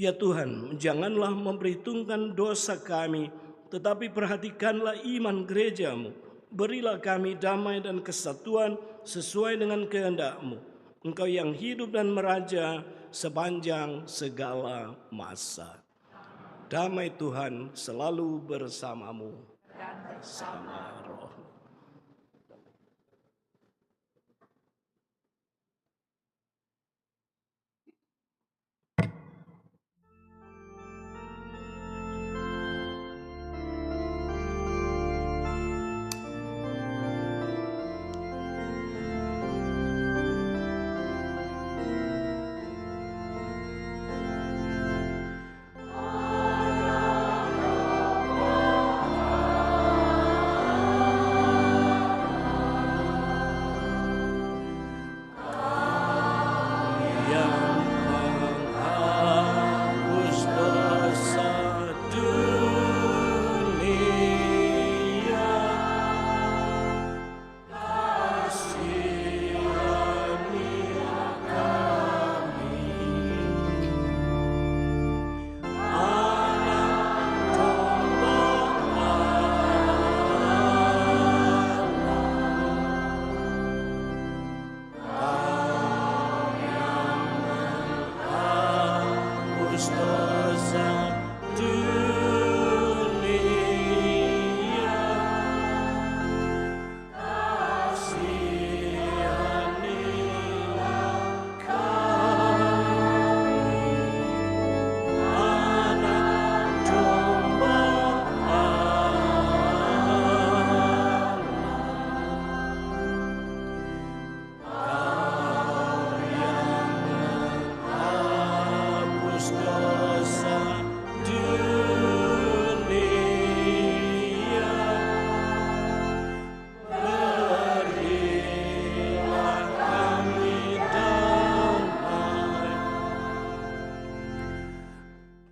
Ya Tuhan, janganlah memperhitungkan dosa kami, tetapi perhatikanlah iman gereja-Mu. Berilah kami damai dan kesatuan sesuai dengan kehendak-Mu. Engkau yang hidup dan meraja sepanjang segala masa. Damai Tuhan selalu bersamamu, sama roh.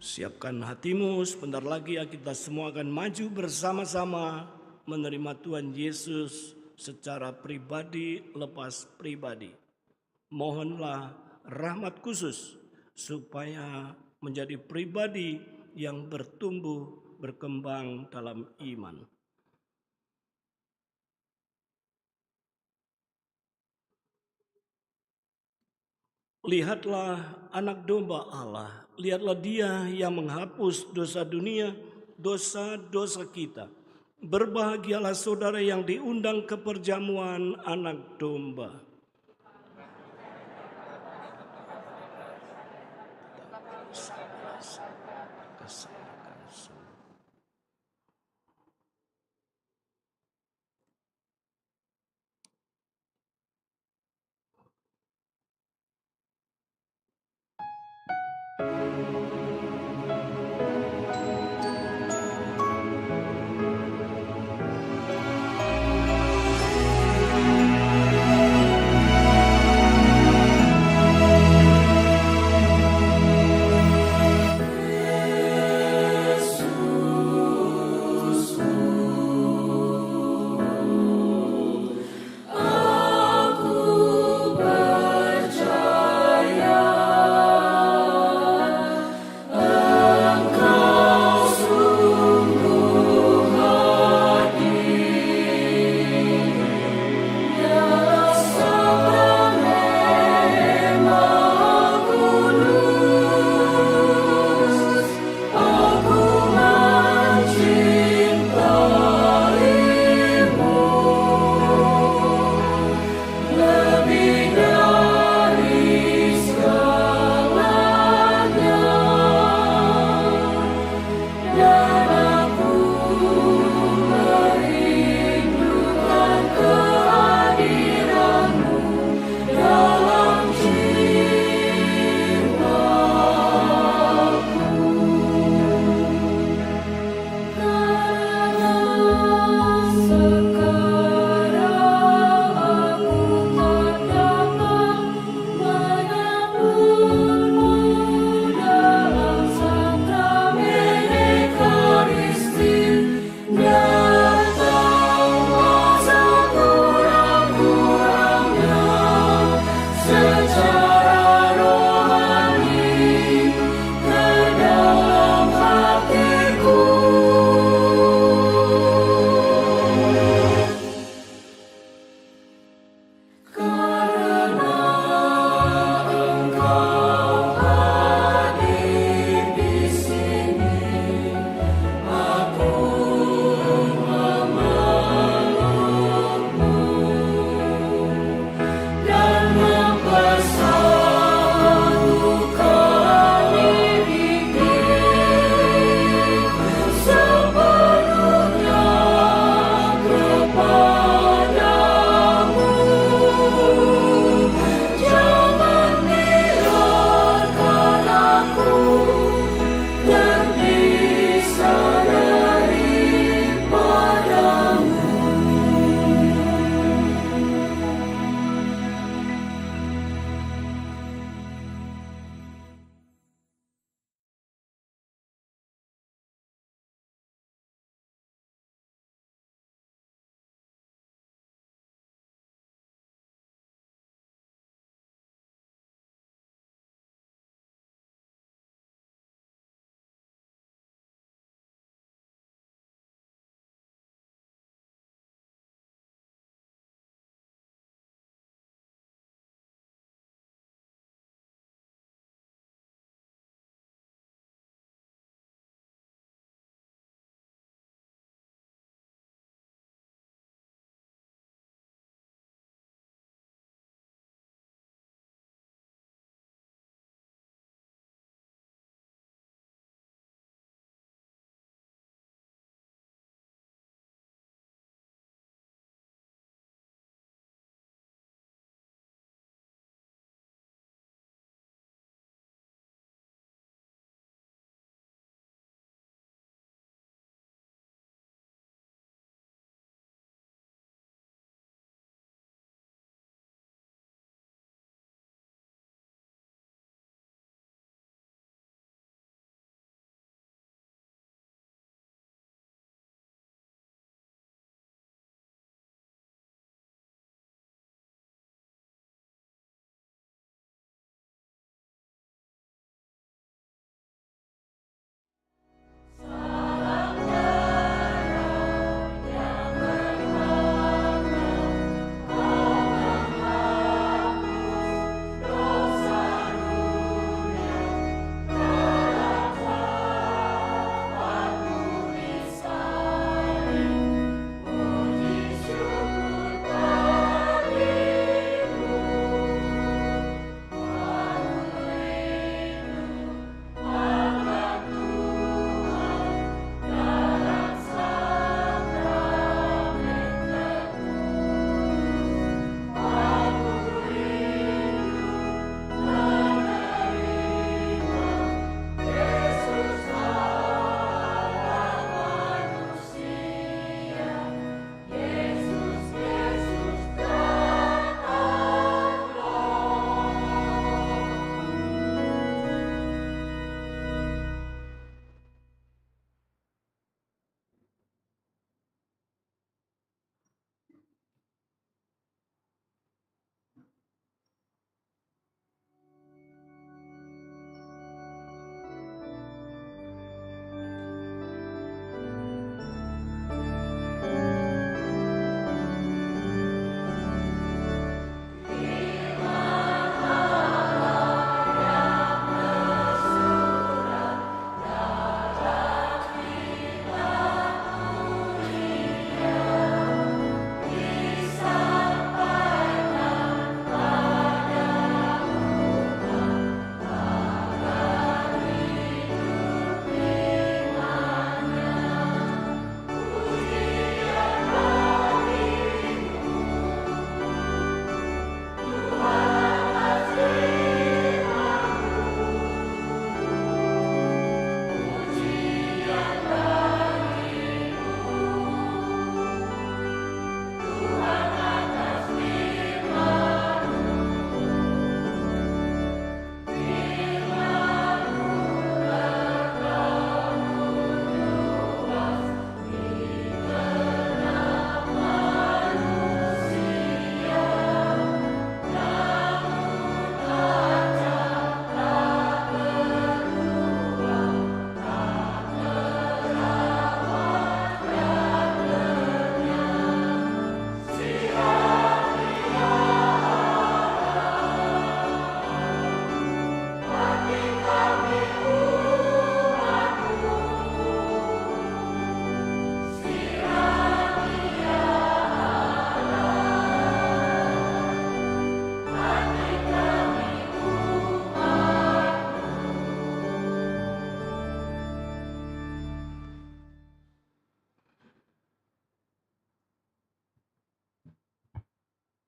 Siapkan hatimu, sebentar lagi kita semua akan maju bersama-sama menerima Tuhan Yesus secara pribadi lepas pribadi. Mohonlah rahmat khusus supaya menjadi pribadi yang bertumbuh, berkembang dalam iman. Lihatlah anak domba Allah, lihatlah Dia yang menghapus dosa dunia, dosa-dosa kita. Berbahagialah saudara yang diundang ke perjamuan anak domba. Kesalahan semua. Yesus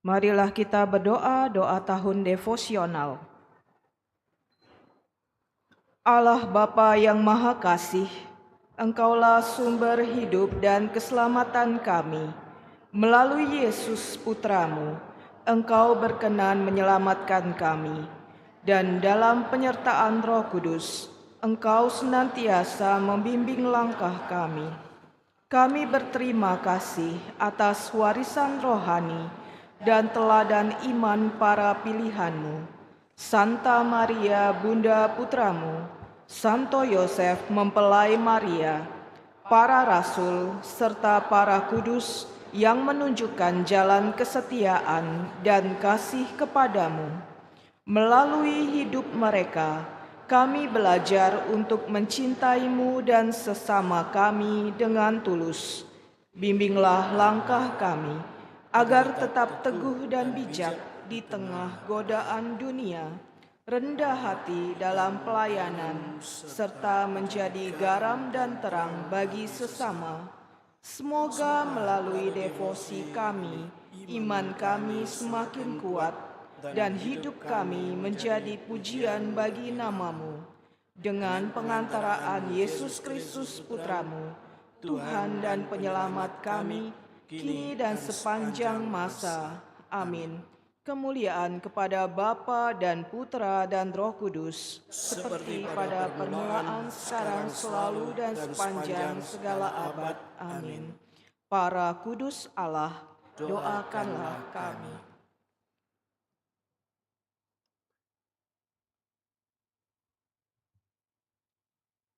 Marilah kita berdoa doa tahun devosional. Allah Bapa yang Maha Kasih, Engkaulah sumber hidup dan keselamatan kami. Melalui Yesus Putramu, Engkau berkenan menyelamatkan kami. Dan dalam penyertaan Roh Kudus, Engkau senantiasa membimbing langkah kami. Kami berterima kasih atas warisan rohani dan teladan iman para pilihan-Mu. Santa Maria Bunda Putramu, Santo Yosef mempelai Maria, para rasul serta para kudus yang menunjukkan jalan kesetiaan dan kasih kepadamu. Melalui hidup mereka, kami belajar untuk mencintai-Mu dan sesama kami dengan tulus. Bimbinglah langkah kami, agar tetap teguh dan bijak di tengah godaan dunia, rendah hati dalam pelayanan, serta menjadi garam dan terang bagi sesama. Semoga melalui devosi kami, iman kami semakin kuat, dan hidup kami menjadi pujian bagi nama-Mu. Dengan pengantaraan Yesus Kristus Putramu, Tuhan dan Penyelamat kami, kini dan sepanjang masa. Amin. Kemuliaan kepada Bapa dan Putra dan Roh Kudus, seperti pada permulaan, sekarang, selalu, dan sepanjang segala abad. Amin. Para kudus Allah, doakanlah kami.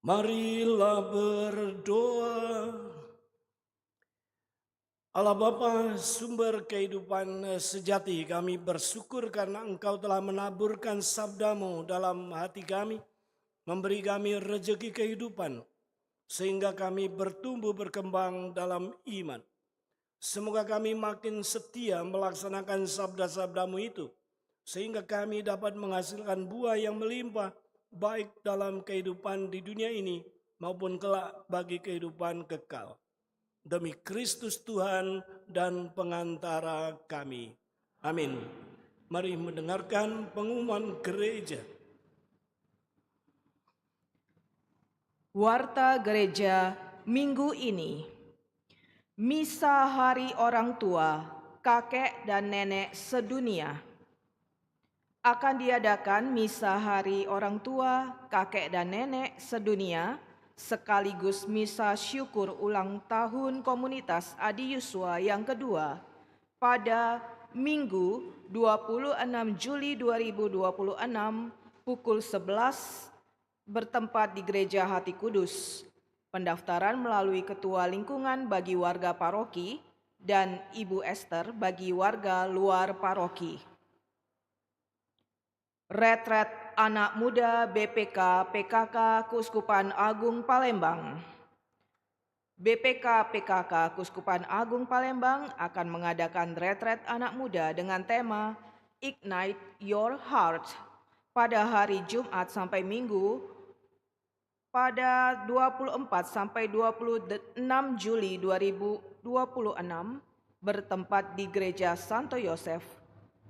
Marilah berdoa. Allah Bapa, sumber kehidupan sejati, kami bersyukur karena Engkau telah menaburkan sabda-Mu dalam hati kami, memberi kami rejeki kehidupan, sehingga kami bertumbuh berkembang dalam iman. Semoga kami makin setia melaksanakan sabda-sabda-Mu itu, sehingga kami dapat menghasilkan buah yang melimpah, baik dalam kehidupan di dunia ini maupun kelak bagi kehidupan kekal. Demi Kristus Tuhan dan pengantara kami. Amin. Mari mendengarkan pengumuman gereja. Warta gereja minggu ini. Misa Hari Orang Tua, Kakek dan Nenek Sedunia. Akan diadakan Misa Hari Orang Tua, Kakek dan Nenek Sedunia, sekaligus misa syukur ulang tahun komunitas Adi Yuswa yang kedua pada Minggu 26 Juli 2026 pukul 11 bertempat di Gereja Hati Kudus. Pendaftaran melalui Ketua Lingkungan bagi warga paroki dan Ibu Esther bagi warga luar paroki. Retret Anak Muda BPK PKK Keuskupan Agung Palembang. BPK PKK Keuskupan Agung Palembang akan mengadakan retret anak muda dengan tema Ignite Your Heart pada hari Jumat sampai Minggu pada 24 sampai 26 Juli 2026 bertempat di Gereja Santo Yosef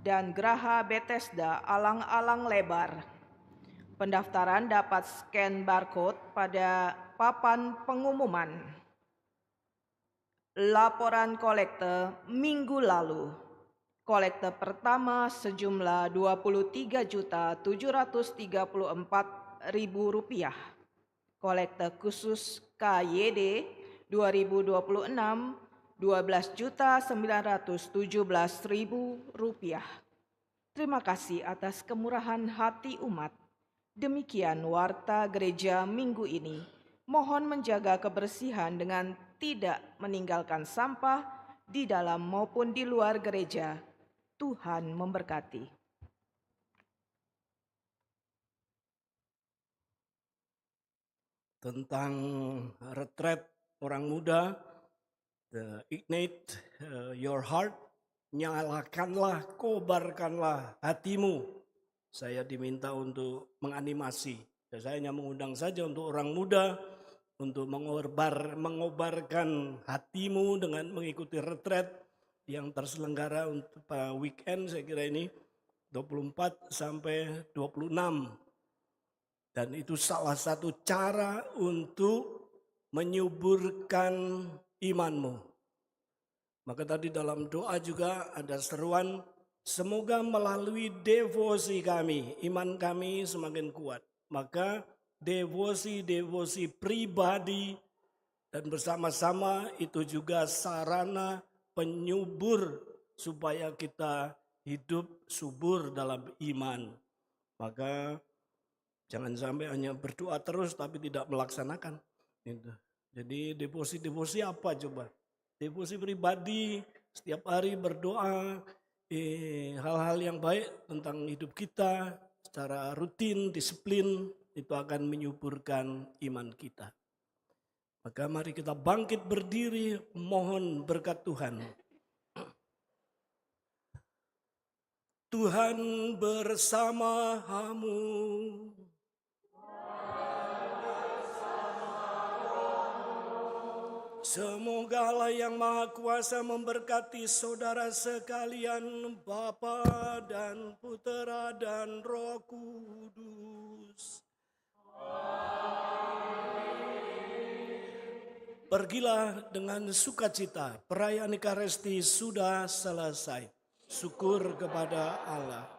dan Geraha Bethesda Alang-Alang Lebar. Pendaftaran dapat scan barcode pada papan pengumuman. Laporan kolekte minggu lalu. Kolekte pertama sejumlah Rp23.734.000. Kolekte khusus KYD 2026 Rp12.917.000. Terima kasih atas kemurahan hati umat. Demikian warta gereja minggu ini. Mohon menjaga kebersihan dengan tidak meninggalkan sampah di dalam maupun di luar gereja. Tuhan memberkati. Tentang retret orang muda, Ignite Your Heart, nyalakanlah, kobarkanlah hatimu. Saya diminta untuk menganimasi. Saya hanya mengundang saja untuk orang muda, untuk mengobarkan hatimu dengan mengikuti retret, yang terselenggara untuk weekend saya kira ini 24 sampai 26. Dan itu salah satu cara untuk menyuburkan imanmu. Maka tadi dalam doa juga ada seruan, semoga melalui devosi kami, iman kami semakin kuat. Maka devosi pribadi dan bersama-sama itu juga sarana penyubur supaya kita hidup subur dalam iman. Maka jangan sampai hanya berdoa terus tapi tidak melaksanakan. Jadi devosi apa coba? Devosi pribadi, setiap hari berdoa, hal-hal yang baik tentang hidup kita secara rutin, disiplin, itu akan menyuburkan iman kita. Maka mari kita bangkit berdiri, mohon berkat Tuhan. Tuhan bersamamu. Semoga Allah yang Maha Kuasa memberkati saudara sekalian, Bapa dan Putera dan Roh Kudus. Pergilah dengan sukacita, perayaan Ekaristi sudah selesai. Syukur kepada Allah.